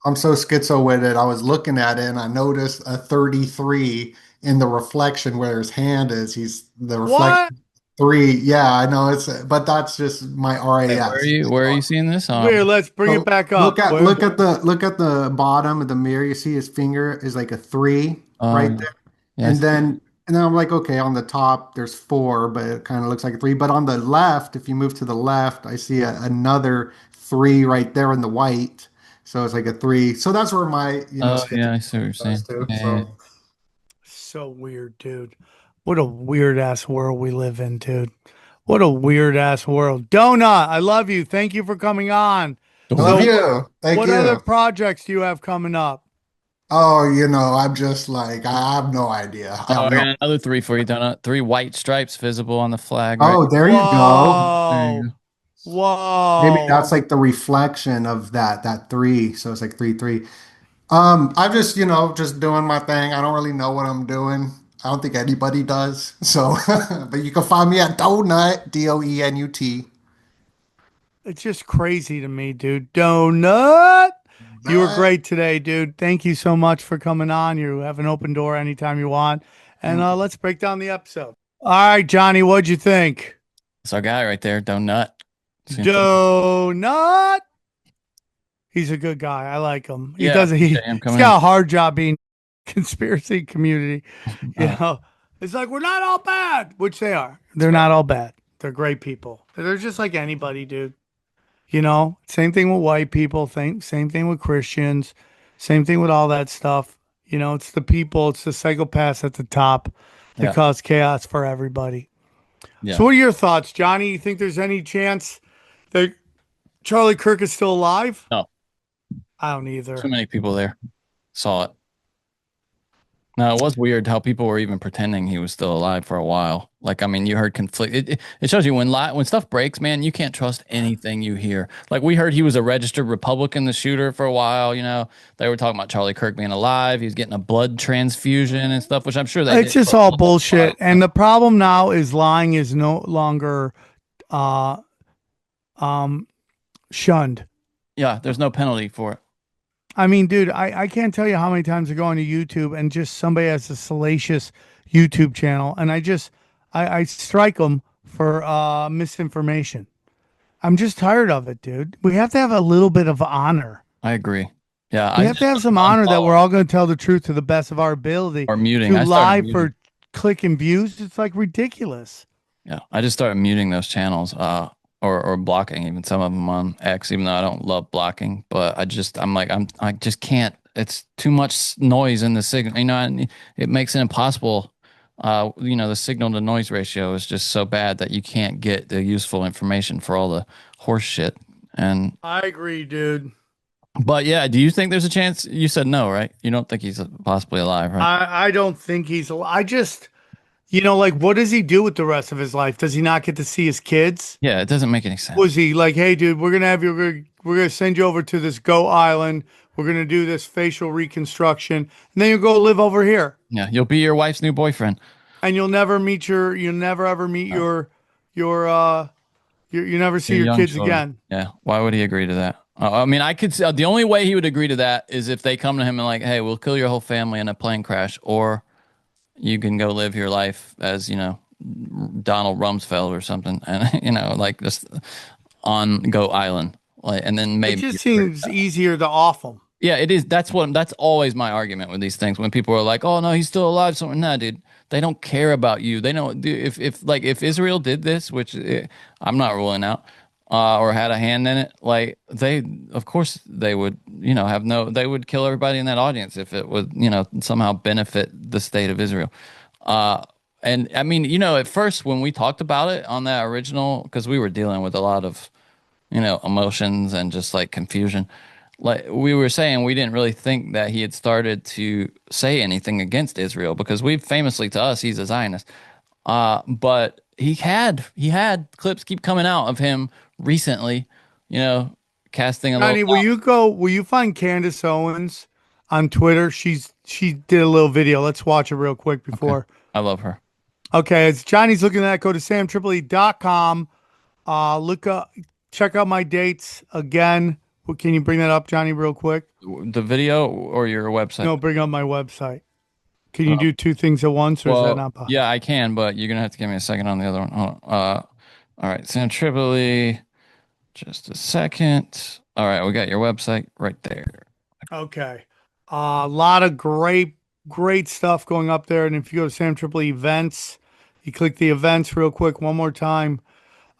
I'm so schizo with it. I was looking at it and I noticed a 33 in the reflection where his hand is. He's the reflection. 3. Yeah, I know but that's just my RAS. Where are you seeing this? Here, let's bring it back up. Look at the bottom of the mirror. You see his finger is like a 3 right there. Yes. And then I'm like, okay, on the top there's 4, but it kind of looks like a 3. But on the left, if you move to the left, I see another 3 right there in the white. So it's like a 3. So that's where my yeah, I see what you're saying. Too, yeah. So weird, dude. What a weird ass world we live in, dude. What a weird ass world. Doenut, I love you. Thank you for coming on. Love you. Thank you. What other projects do you have coming up? Oh, I'm just like, I have no idea. I I don't know. got another 3 for you, Donut. 3 white stripes visible on the flag. Oh, right? there you go. There you go. Whoa. Maybe that's like the reflection of that 3. So it's like 3. I'm just, just doing my thing. I don't really know what I'm doing. I don't think anybody does. So, but you can find me at Doenut, Doenut. It's just crazy to me, dude. Doenut. You were great today, dude. Thank you so much for coming on. You have an open door anytime you want. And let's break down the episode. All right, Johnny, what'd you think? That's our guy right there, Doenut. Doenut. He's a good guy. I like him. He's got a hard job being conspiracy community. It's like, we're not all bad, which they are. They're not all bad. They're great people. They're just like anybody, dude. Same thing with white people, same thing with Christians, same thing with all that stuff. It's the people, it's the psychopaths at the top that cause chaos for everybody. Yeah. So what are your thoughts, Johnny? You think there's any chance that Charlie Kirk is still alive? No, I don't too either. many people there saw it. No, it was weird how people were even pretending he was still alive for a while. Like, I mean, you heard conflict. It shows you when stuff breaks, man, you can't trust anything you hear. Like, we heard he was a registered Republican, the shooter, for a while. You know, they were talking about Charlie Kirk being alive. He was getting a blood transfusion and stuff, which I'm sure they It's did just for a all while. bullshit. And the problem now is lying is no longer uh shunned. Yeah, there's no penalty for it. I mean, dude, I can't tell you how many times I go onto YouTube and just somebody has a salacious YouTube channel and I strike them for misinformation. I'm just tired of it, dude. We have to have a little bit of honor. I agree. Yeah, We I have to just have some honor that we're unfollowed all going to tell the truth to the best of our ability. or muting. To I lie started muting. for click and views, it's like ridiculous. Yeah, I just started muting those channels, or blocking even some of them on X, even though I don't love blocking. But I just can't. It's too much noise in the signal, you know, and it makes it impossible. You know, the signal to noise ratio is just so bad that you can't get the useful information for all the horse shit. And I agree, dude. but yeah, do you think there's a chance? You said no, right? You don't think he's possibly alive, right? I don't think he's. I just, like, what does he do with the rest of his life? Does he not get to see his kids? Yeah, it doesn't make any sense. Was he like, hey, dude, we're gonna send you over to this goat island. We're gonna do this facial reconstruction, and then you'll go live over here, Yeah, you'll be your wife's new boyfriend. and you'll never ever meet you never see your Young kids children. again. Yeah, why would he agree to that? I mean, I could see the only way he would agree to that is if they come to him and like, hey, we'll kill your whole family in a plane crash, or you can go live your life as, you know, Donald Rumsfeld or something, and you know, like just on Goat Island, like, and then It maybe just seems easier to off him. yeah, it is. That's always my argument with these things. When people are like, "Oh no, he's still alive," so nah, dude, they don't care about you. They don't. If Israel did this, which I'm not ruling out, or had a hand in it, like of course they would, you know, they would kill everybody in that audience if it would, you know, somehow benefit the state of Israel. And I mean, you know, at first when we talked about it on that original, because we were dealing with a lot of, you know, emotions and just like confusion. Like we were saying, we didn't really think that he had started to say anything against Israel because to us, he's a Zionist. But he had clips keep coming out of him recently, you know, casting a Johnny, little. will you find Candace Owens on Twitter? She did a little video. Let's watch it real quick before. Okay. I love her. Okay, as Johnny's looking at that, go to samtripoli.com. Check out my dates again. Can you bring that up, Johnny, real quick? The video or your website? No, bring up my website. Can you do two things at once, or is that not possible? Yeah, I can, but you're gonna have to give me a second on the other one. Hold on. All right, Sam Tripoli. Just a second. All right, we got your website right there. Okay. A lot of great stuff going up there. And if you go to Sam Tripoli events, you click the events real quick one more time.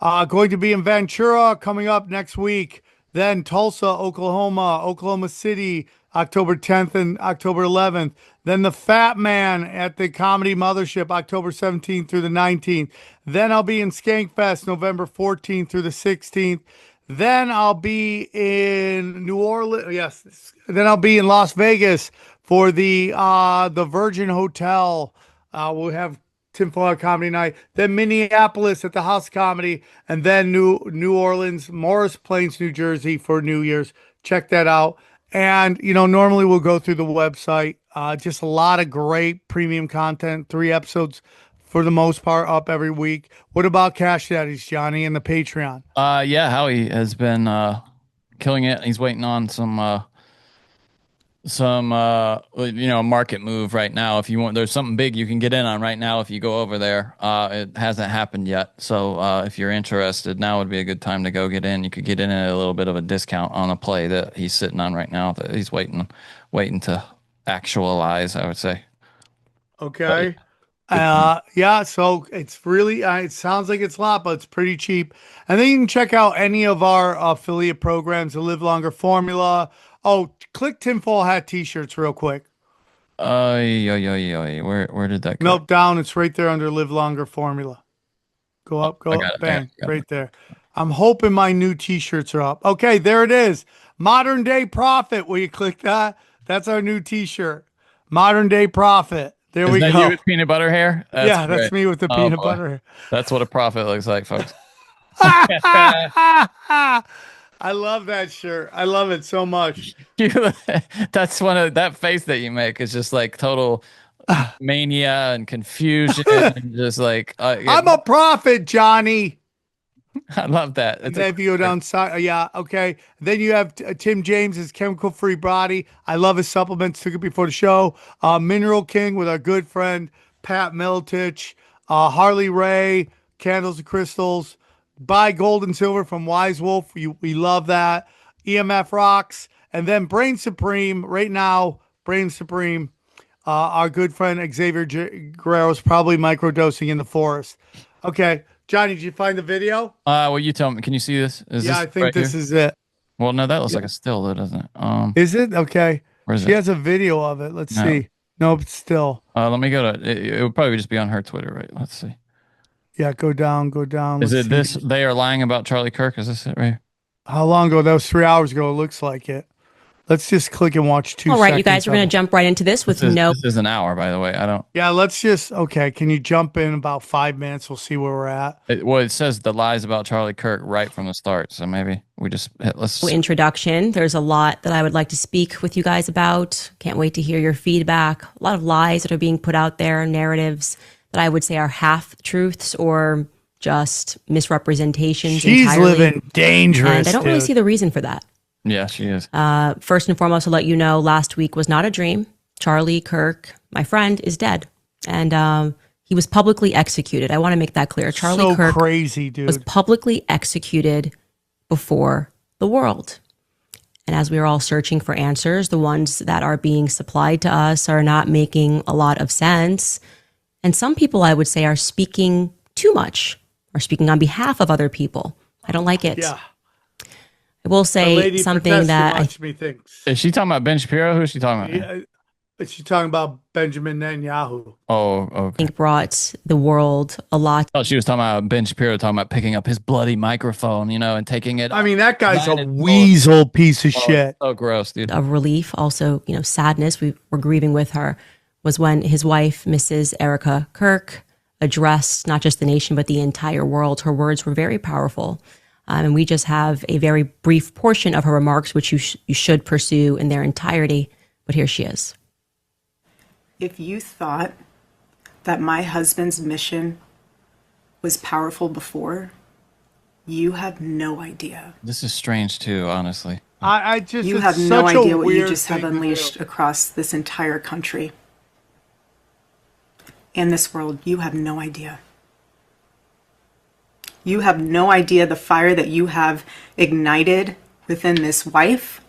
Going to be in Ventura coming up next week. Then Tulsa, Oklahoma City, October 10th and October 11th. Then the Fat Man at the Comedy Mothership, October 17th through the 19th. Then I'll be in Skankfest, November 14th through the 16th. Then I'll be in New Orleans. Yes. Then I'll be in Las Vegas for the Virgin Hotel. We'll have Tinfoil Hat Comedy Night. Then Minneapolis at the House Comedy, and then New Orleans, Morris Plains, New Jersey for New Year's. Check that out. And you know, normally we'll go through the website. Just a lot of great premium content. 3 episodes for the most part up every week. What about Cash Daddies, Johnny, and the Patreon? Yeah, Howie has been killing it. He's waiting on some you know, market move right now. If you want, there's something big you can get in on right now if you go over there. It hasn't happened yet, so if you're interested, now would be a good time to go get in. You could get in at a little bit of a discount on a play that he's sitting on right now that he's waiting to actualize, I would say. Okay. Yeah, so it's really, it sounds like it's a lot, but it's pretty cheap. And then you can check out any of our affiliate programs, the Live Longer Formula. Oh, click Tinfoil Hat t-shirts real quick. Where did that go? Nope, down. It's right there under Live Longer Formula. Go up, I got it, bang, got it. right there. I'm hoping my new T-shirts are up. Okay, there it is. Modern Day Prophet. Will you click that? That's our new T-shirt. Modern Day Prophet. There Is we that go. you with peanut butter hair? Yeah, that's great. me with the Oh, peanut boy. butter hair. That's what a prophet looks like, folks. I love that shirt. I love it so much. That's that face that you make is just like total mania and confusion and just like I'm a prophet, Johnny. I love that. And then if you go down side, yeah, okay. Then you have Tim James's Chemical Free Body. I love his supplements. Took it before the show. Mineral King with our good friend Pat Miltich. Harley Ray, Candles and Crystals. Buy Gold and Silver from Wise Wolf. We love that. EMF Rocks. And then Brain Supreme. Right now, Brain Supreme. Our good friend Xavier Guerrero is probably microdosing in the forest. Okay. Johnny, did you find the video? Well, you tell me. Can you see this? I think this is it. Well, no, that looks like a still, though, doesn't it? Is it? Okay. Where is She it? has a video of it. Let's see. Nope, it's still. Let me go to it. Would probably just be on her Twitter, right? Let's see. Yeah, go down. Is it this? They are lying about Charlie Kirk. Is this it right here? How long ago? That was 3 hours ago. It looks like it. Let's just click and watch 2 seconds. All right, you guys, we're going to jump right into this with This is an hour, by the way. I don't. Yeah, let's just. Okay, can you jump in about 5 minutes? We'll see where we're at. It says the lies about Charlie Kirk right from the start. So maybe we just let's. Introduction. There's a lot that I would like to speak with you guys about. Can't wait to hear your feedback. A lot of lies that are being put out there, narratives that I would say are half truths or just misrepresentations. She's entirely. living dangerous. And I don't really see the reason for that. Yeah, she is. First and foremost, to let you know, last week was not a dream. Charlie Kirk, my friend, is dead. And he was publicly executed. I want to make that clear. Charlie Kirk crazy, dude. was publicly executed before the world. And as we are all searching for answers, the ones that are being supplied to us are not making a lot of sense. And some people, I would say, are speaking too much or speaking on behalf of other people. I don't like it. Yeah. I will say something that Is she talking about Ben Shapiro? Who is she talking about? Yeah, is she talking about Benjamin Netanyahu? Oh, okay. I think brought the world a lot. Oh, she was talking about Ben Shapiro talking about picking up his bloody microphone, and taking it. I mean, that guy's a weasel piece of shit. So gross, dude. Of relief, also, sadness. We were grieving with her. Was when his wife, Mrs. Erica Kirk, addressed not just the nation but the entire world. Her words were very powerful. And we just have a very brief portion of her remarks, which you should pursue in their entirety. But here she is. If you thought that my husband's mission was powerful before, you have no idea. This is strange too, honestly. I just you have no idea what you just have unleashed across this entire country. In this world, you have no idea. You have no idea the fire that you have ignited within this wife.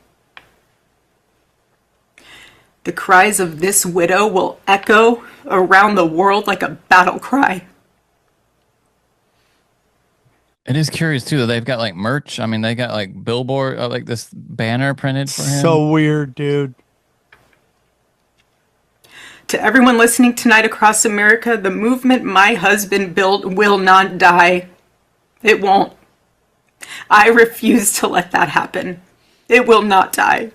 The cries of this widow will echo around the world like a battle cry. It is curious too that they've got like merch. I mean, they got like billboard, like this banner printed for him. So weird, dude. To everyone listening tonight across America, the movement my husband built will not die. It won't. I refuse to let that happen. It will not die.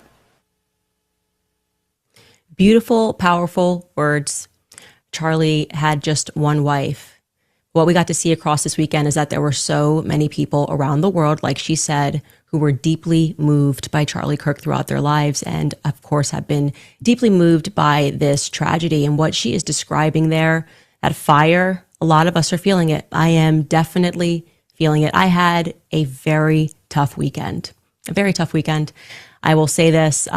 Beautiful, powerful words. Charlie had just one wife. What we got to see across this weekend is that there were so many people around the world, like she said, who were deeply moved by Charlie Kirk throughout their lives and, of course, have been deeply moved by this tragedy. And what she is describing there, that fire, a lot of us are feeling it. I am definitely feeling it. I had a very tough weekend, I will say this.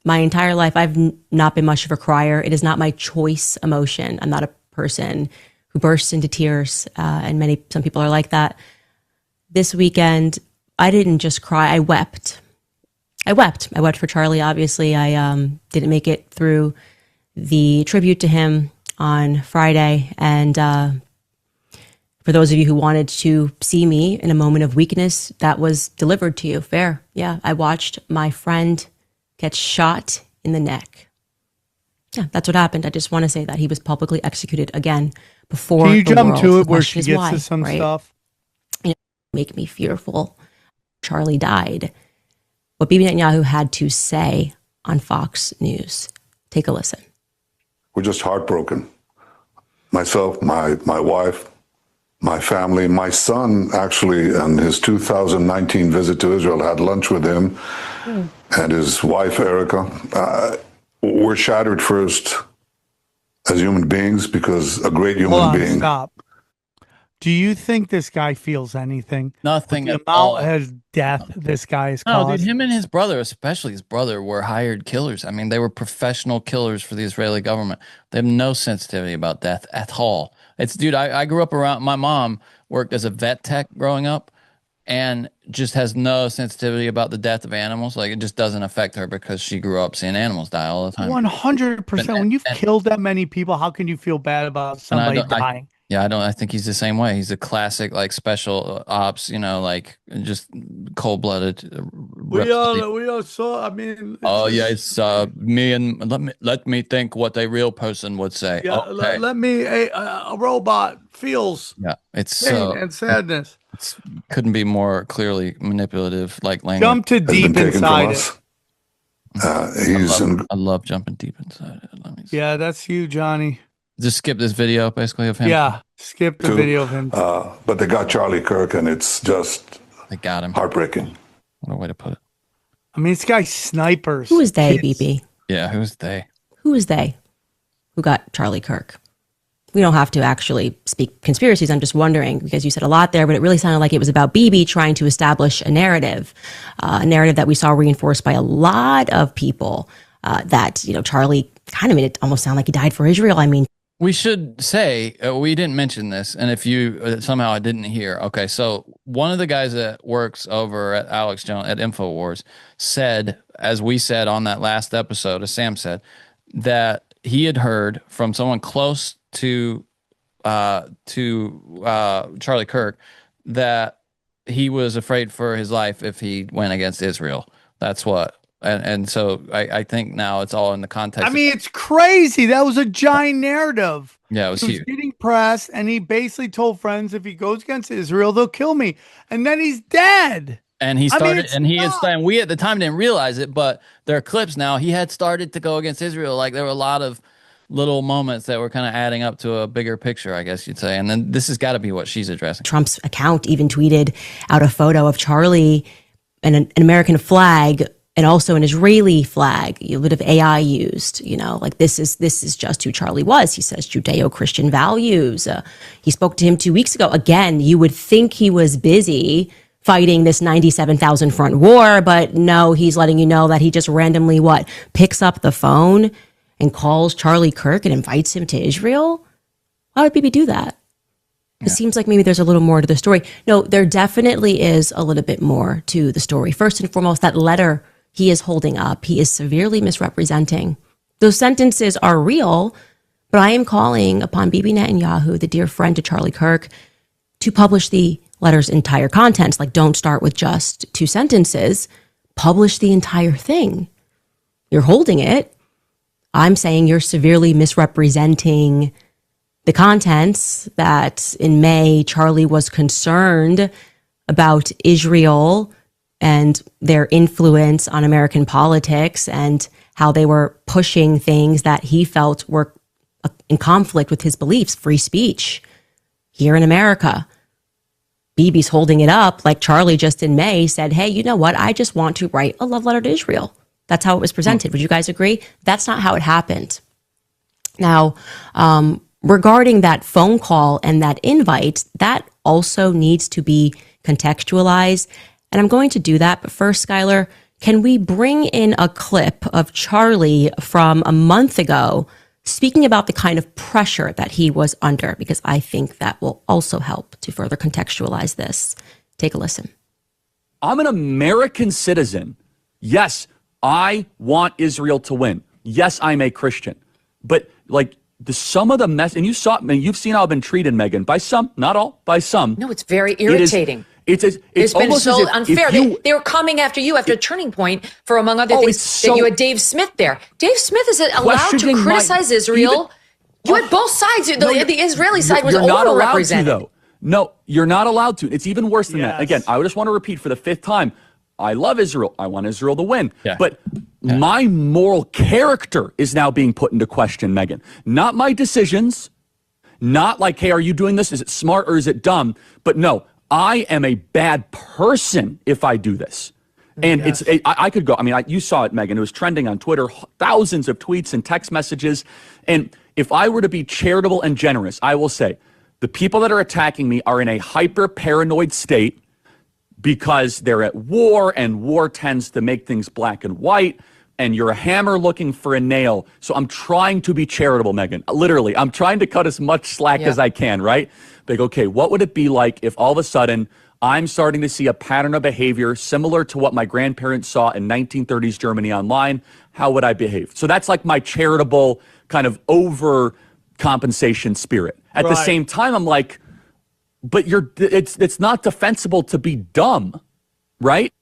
My entire life, I've not been much of a crier. It is not my choice emotion. I'm not a person who bursts into tears, and some people are like that. This weekend, I didn't just cry. I wept. I wept for Charlie. Obviously, I didn't make it through the tribute to him on Friday, and for those of you who wanted to see me in a moment of weakness, that was delivered to you. Fair. Yeah, I watched my friend get shot in the neck. Yeah, that's what happened. I just want to say that he was publicly executed again before. Can you the jump world. to The it where question she is gets why, to some right? stuff? make me fearful. Charlie died. What Bibi Netanyahu had to say on Fox News. Take a listen. We're just heartbroken. Myself, my wife, my family, my son, actually, on his 2019 visit to Israel, had lunch with him and his wife, Erica. We're shattered first as human beings because a great human being. Stop. Do you think this guy feels anything? Nothing With at the all. amount of death this guy has No, caused. dude, him and his brother, especially his brother, were hired killers. I mean, they were professional killers for the Israeli government. They have no sensitivity about death at all. It's, dude, I grew up around, my mom worked as a vet tech growing up and just has no sensitivity about the death of animals. Like, it just doesn't affect her because she grew up seeing animals die all the time. 100%. When you've killed that many people, how can you feel bad about somebody dying? I think he's the same way. He's a classic, like, special ops, you know, like, just cold-blooded. We all saw, I mean. Oh, yeah, it's me and let me think what a real person would say. Yeah, okay. let me, a robot feels It's pain and sadness. It's couldn't be more clearly manipulative, like language. Jump to deep inside it. I love jumping deep inside it. Yeah, that's you, Johnny. Just skip this video, basically, of him. Yeah, skip the video of him. But they got Charlie Kirk, and it's just they got him. Heartbreaking. What a way to put it. I mean, this guy's snipers. Who is they, BB? Yeah, who's they? Who is they? Who got Charlie Kirk? We don't have to actually speak conspiracies. I'm just wondering, because you said a lot there, but it really sounded like it was about Bibi trying to establish a narrative that we saw reinforced by a lot of people that, you know, Charlie kind of made it almost sound like he died for Israel. I mean, we should say, we didn't mention this, and if you somehow I didn't hear, okay, so one of the guys that works over at Alex Jones at InfoWars said, as we said on that last episode, as Sam said, that he had heard from someone close to Charlie Kirk that he was afraid for his life if he went against Israel. That's what. And so I think now it's all in the context. I mean, it's crazy. That was a giant narrative. Yeah, it was huge. Getting press, and he basically told friends, if he goes against Israel, they'll kill me. And then he's dead. And he started, and we at the time didn't realize it, but there are clips now. He had started to go against Israel. Like, there were a lot of little moments that were kind of adding up to a bigger picture, I guess you'd say. And then this has got to be what she's addressing. Trump's account even tweeted out a photo of Charlie and an American flag and also an Israeli flag, a bit of AI used, you know, like this is just who Charlie was. He says Judeo-Christian values. He spoke to him 2 weeks ago. Again, you would think he was busy fighting this 97,000 front war, but no, he's letting you know that he just randomly picks up the phone and calls Charlie Kirk and invites him to Israel. Why would Bibi do that? It seems like maybe there's a little more to the story. No, there definitely is a little bit more to the story. First and foremost, that letter he is holding up, he is severely misrepresenting. Those sentences are real, but I am calling upon Bibi Netanyahu, the dear friend to Charlie Kirk, to publish the letter's entire contents. Like, don't start with just 2 sentences. Publish the entire thing. You're holding it. I'm saying you're severely misrepresenting the contents, that in May, Charlie was concerned about Israel and their influence on American politics and how they were pushing things that he felt were in conflict with his beliefs, free speech here in America. Bibi's holding it up like Charlie just in May said, hey, you know what? I just want to write a love letter to Israel. That's how it was presented. Would you guys agree? That's not how it happened. Now, regarding that phone call and that invite, that also needs to be contextualized. And I'm going to do that. But first, Skylar, can we bring in a clip of Charlie from a month ago speaking about the kind of pressure that he was under? Because I think that will also help to further contextualize this. Take a listen. I'm an American citizen. Yes, I want Israel to win. Yes, I'm a Christian. But like some of the mess, and you've seen how I've been treated, Megan, by some, not all, by some. No, it's very irritating. It's been almost so as if unfair. They were coming after you after a turning point for, among other things, that you had Dave Smith there. Dave Smith is allowed to criticize Israel. You had both sides. The Israeli side was You're not allowed to, overrepresented. though. No, you're not allowed to. It's even worse than that. Yes. Again, I just want to repeat for the 5th time. I love Israel. I want Israel to win. Yeah. But my moral character is now being put into question, Megan. Not my decisions. Not like, hey, are you doing this? Is it smart or is it dumb? But no, I am a bad person if I do this. And I could go, I mean, you saw it, Megan. It was trending on Twitter, thousands of tweets and text messages. And if I were to be charitable and generous, I will say the people that are attacking me are in a hyper paranoid state because they're at war, and war tends to make things black and white, and you're a hammer looking for a nail. So I'm trying to be charitable, Megan. Literally, I'm trying to cut as much slack as I can, right? Like, okay, what would it be like if all of a sudden I'm starting to see a pattern of behavior similar to what my grandparents saw in 1930s Germany online? How would I behave? So that's like my charitable kind of overcompensation spirit. At the same time, I'm like, but it's not defensible to be dumb, right?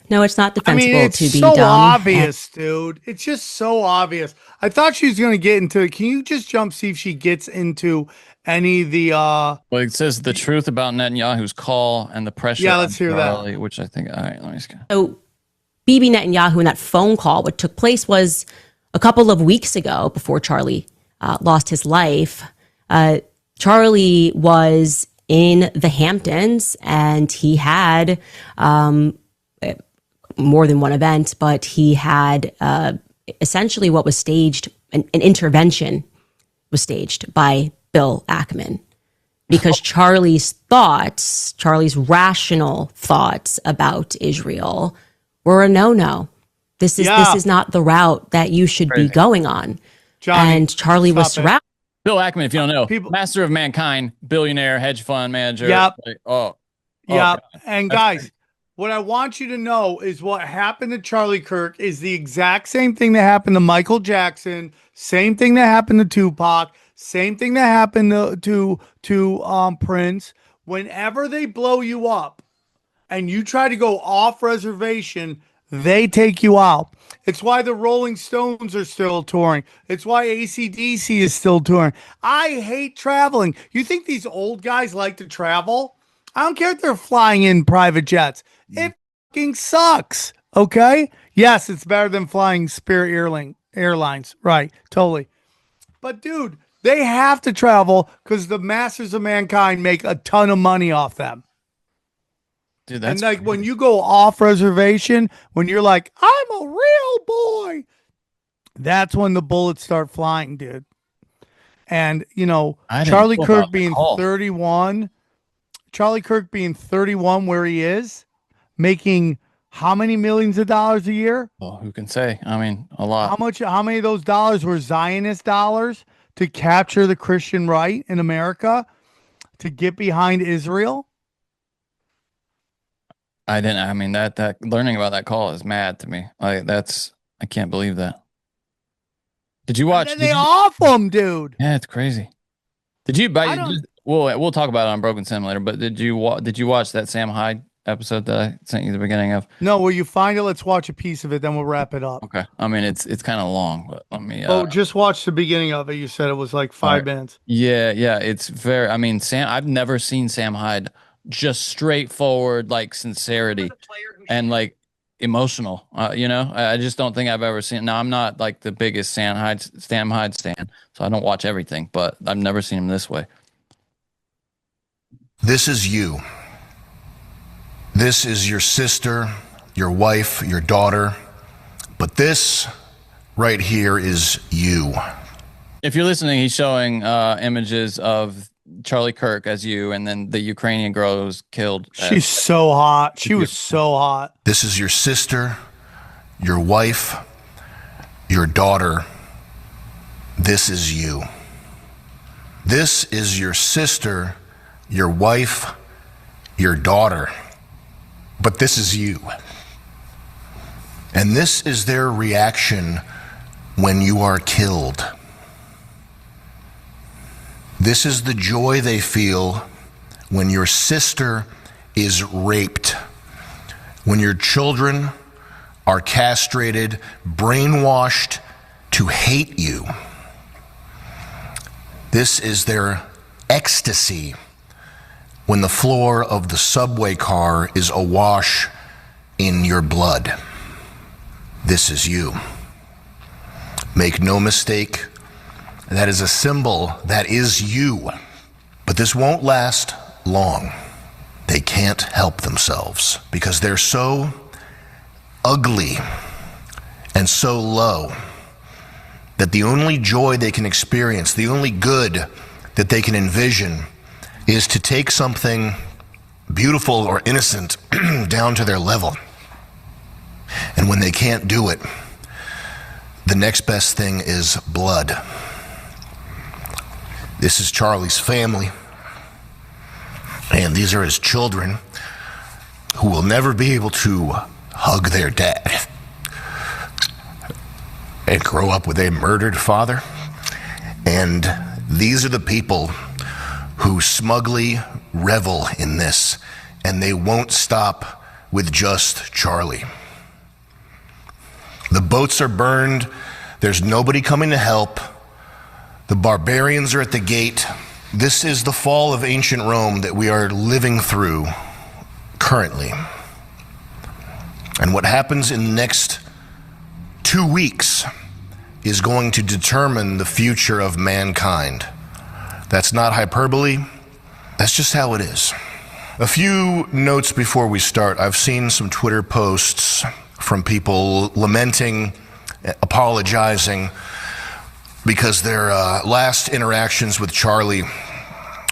No, it's not defensible it's to be so dumb. obvious, dude. It's just so obvious. I thought she was going to get into it. Can you just jump, see if she gets into any of the... Well, it says the truth about Netanyahu's call and the pressure. Yeah, let's hear Charlie, that. Which I think, all right, let me just... So Bibi Netanyahu in that phone call, what took place was a couple of weeks ago before Charlie lost his life. Charlie was in the Hamptons, and he had more than one event, but he had essentially what was staged, an intervention was staged by Bill Ackman, because Charlie's rational thoughts about Israel were a no-no. This is not the route that you should be going on. Johnny, and Charlie was surrounded. Bill Ackman, if you don't know, master of mankind, billionaire, hedge fund manager. Yep. Like, Yep. And guys, what I want you to know is what happened to Charlie Kirk is the exact same thing that happened to Michael Jackson, same thing that happened to Tupac, same thing that happened to Prince. Whenever they blow you up and you try to go off reservation, they take you out. It's why the Rolling Stones are still touring. It's why AC/DC is still touring. I hate traveling. You think these old guys like to travel? I don't care if they're flying in private jets. It fucking sucks. Okay? Yes, it's better than flying Spirit Airlines. Right. Totally. But dude, they have to travel because the masters of mankind make a ton of money off them. Dude, that's and like when you go off reservation, when you're like, I'm a real boy, that's when the bullets start flying, dude. And you know, Charlie Kirk being 31, where he is, making how many millions of dollars a year? Well, who can say? I mean, a lot. How many of those dollars were Zionist dollars to capture the Christian right in America, to get behind Israel? I didn't. I mean, that learning about that call is mad to me. I can't believe that. Did you watch? They off him, dude. Yeah, it's crazy. Did you? We'll talk about it on Broken Sim later. But did you watch that Sam Hyde episode that I sent you at the beginning of? No, will you find it? Let's watch a piece of it, then we'll wrap it up. Okay. I mean, it's kind of long, but let me. Just watch the beginning of it. You said it was like 5 minutes. Yeah. It's very. I mean, I've never seen Sam Hyde just straightforward, like sincerity and like emotional. I just don't think I've ever seen. Now, I'm not like the biggest Sam Hyde stan, so I don't watch everything, but I've never seen him this way. This is you. This is your sister, your wife, your daughter. But this right here is you. If you're listening, he's showing images of Charlie Kirk as you, and then the Ukrainian girl who was killed. She's so hot. She was so hot. This is your sister, your wife, your daughter. This is you. This is your sister, your wife, your daughter. But this is you. And this is their reaction when you are killed. This is the joy they feel when your sister is raped, when your children are castrated, brainwashed to hate you. This is their ecstasy when the floor of the subway car is awash in your blood. This is you. Make no mistake, that is a symbol that is you. But this won't last long. They can't help themselves because they're so ugly and so low that the only joy they can experience, the only good that they can envision, is to take something beautiful or innocent down to their level. And when they can't do it, the next best thing is blood. This is Charlie's family, and these are his children who will never be able to hug their dad and grow up with a murdered father. And these are the people who smugly revel in this, and they won't stop with just Charlie. The boats are burned. There's nobody coming to help. The barbarians are at the gate. This is the fall of ancient Rome that we are living through currently. And what happens in the next 2 weeks is going to determine the future of mankind. That's not hyperbole. That's just how it is. A few notes before we start. I've seen some Twitter posts from people lamenting, apologizing, because their last interactions with Charlie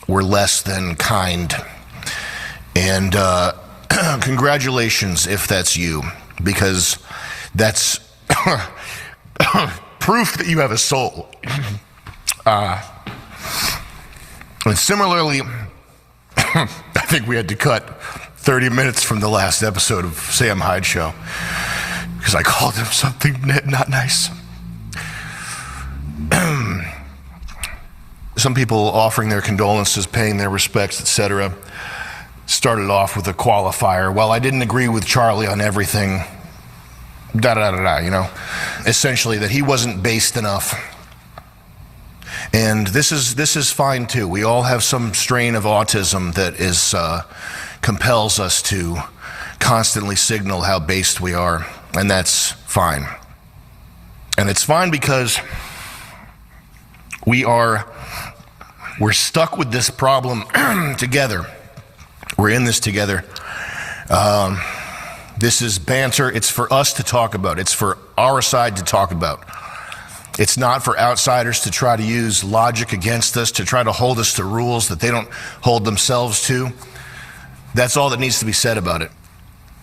were less than kind. And congratulations if that's you, because that's proof that you have a soul. And similarly, I think we had to cut 30 minutes from the last episode of Sam Hyde Show because I called him something not nice. Some people offering their condolences, paying their respects, etc., started off with a qualifier. Well, I didn't agree with Charlie on everything, essentially that he wasn't based enough. And this is fine too. We all have some strain of autism that is compels us to constantly signal how based we are, and that's fine. And it's fine because we're stuck with this problem together. We're in this together. This is banter. It's for us to talk about. It's for our side to talk about. It's not for outsiders to try to use logic against us, to try to hold us to rules that they don't hold themselves to. That's all that needs to be said about it.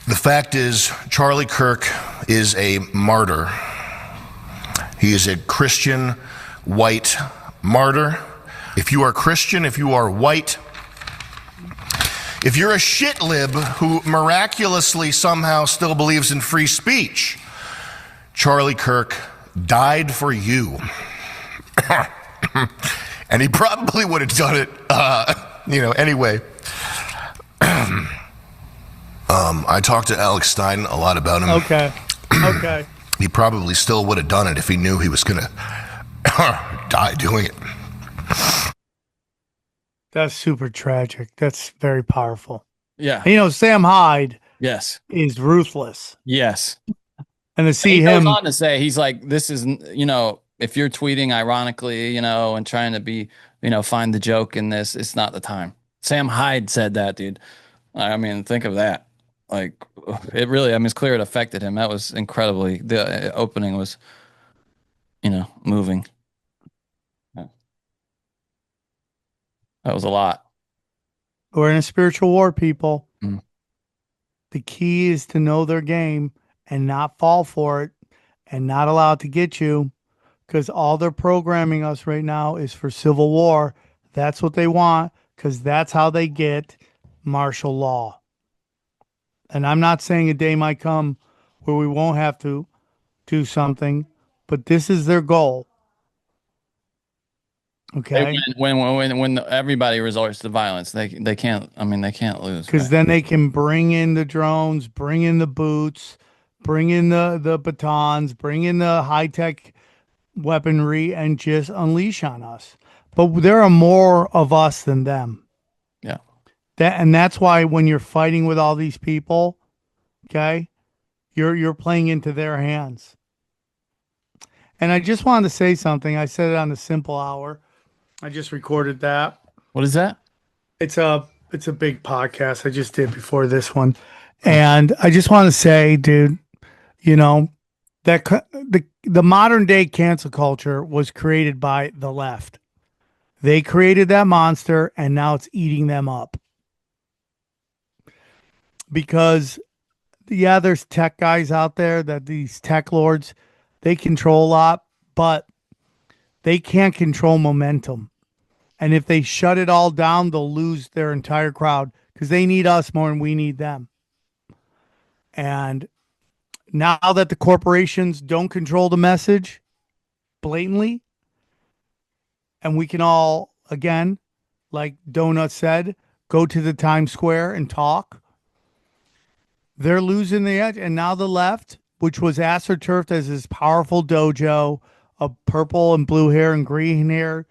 The fact is, Charlie Kirk is a martyr. He is a Christian, white martyr. If you are Christian, if you are white, if you're a shit lib who miraculously somehow still believes in free speech, Charlie Kirk died for you. And he probably would have done it, anyway. I talked to Alex Stein a lot about him. Okay. He probably still would have done it if he knew he was going to die doing it. That's super tragic. That's very powerful. Yeah. Sam Hyde Yes. is ruthless. Yes. And to see he him goes on to say, he's like, this is, if you're tweeting ironically, and trying to be, find the joke in this, it's not the time. Sam Hyde said that, dude. I mean, think of that. Like, it really, it's clear it affected him. That was incredibly, the opening was, moving. Yeah. That was a lot. We're in a spiritual war, people. Mm. The key is to know their game and not fall for it and not allow it to get you, because all they're programming us right now is for civil war. That's what they want, because that's how they get martial law. And I'm not saying a day might come where we won't have to do something, but this is their goal. Okay. When everybody resorts to violence, they can't. They can't lose. Because then they can bring in the drones, bring in the boots, bring in the batons, bring in the high tech weaponry, and just unleash on us. but there are more of us than them. Yeah. That's why when you're fighting with all these people, okay, you're playing into their hands. And I just wanted to say something. I said it on the Simple Hour. I just recorded that. What is that? It's a big podcast I just did before this one. And I just want to say, dude, you know, that the modern day cancel culture was created by the left. They created that monster and now it's eating them up. Because yeah, there's tech guys out there that these tech lords, they control a lot, but they can't control momentum. And if they shut it all down, they'll lose their entire crowd because they need us more than we need them. And now that the corporations don't control the message blatantly, and we can all, again, like Doenut said, go to the Times Square and talk, they're losing the edge. And now the left, which was astroturfed as this powerful dojo of purple and blue hair and green hair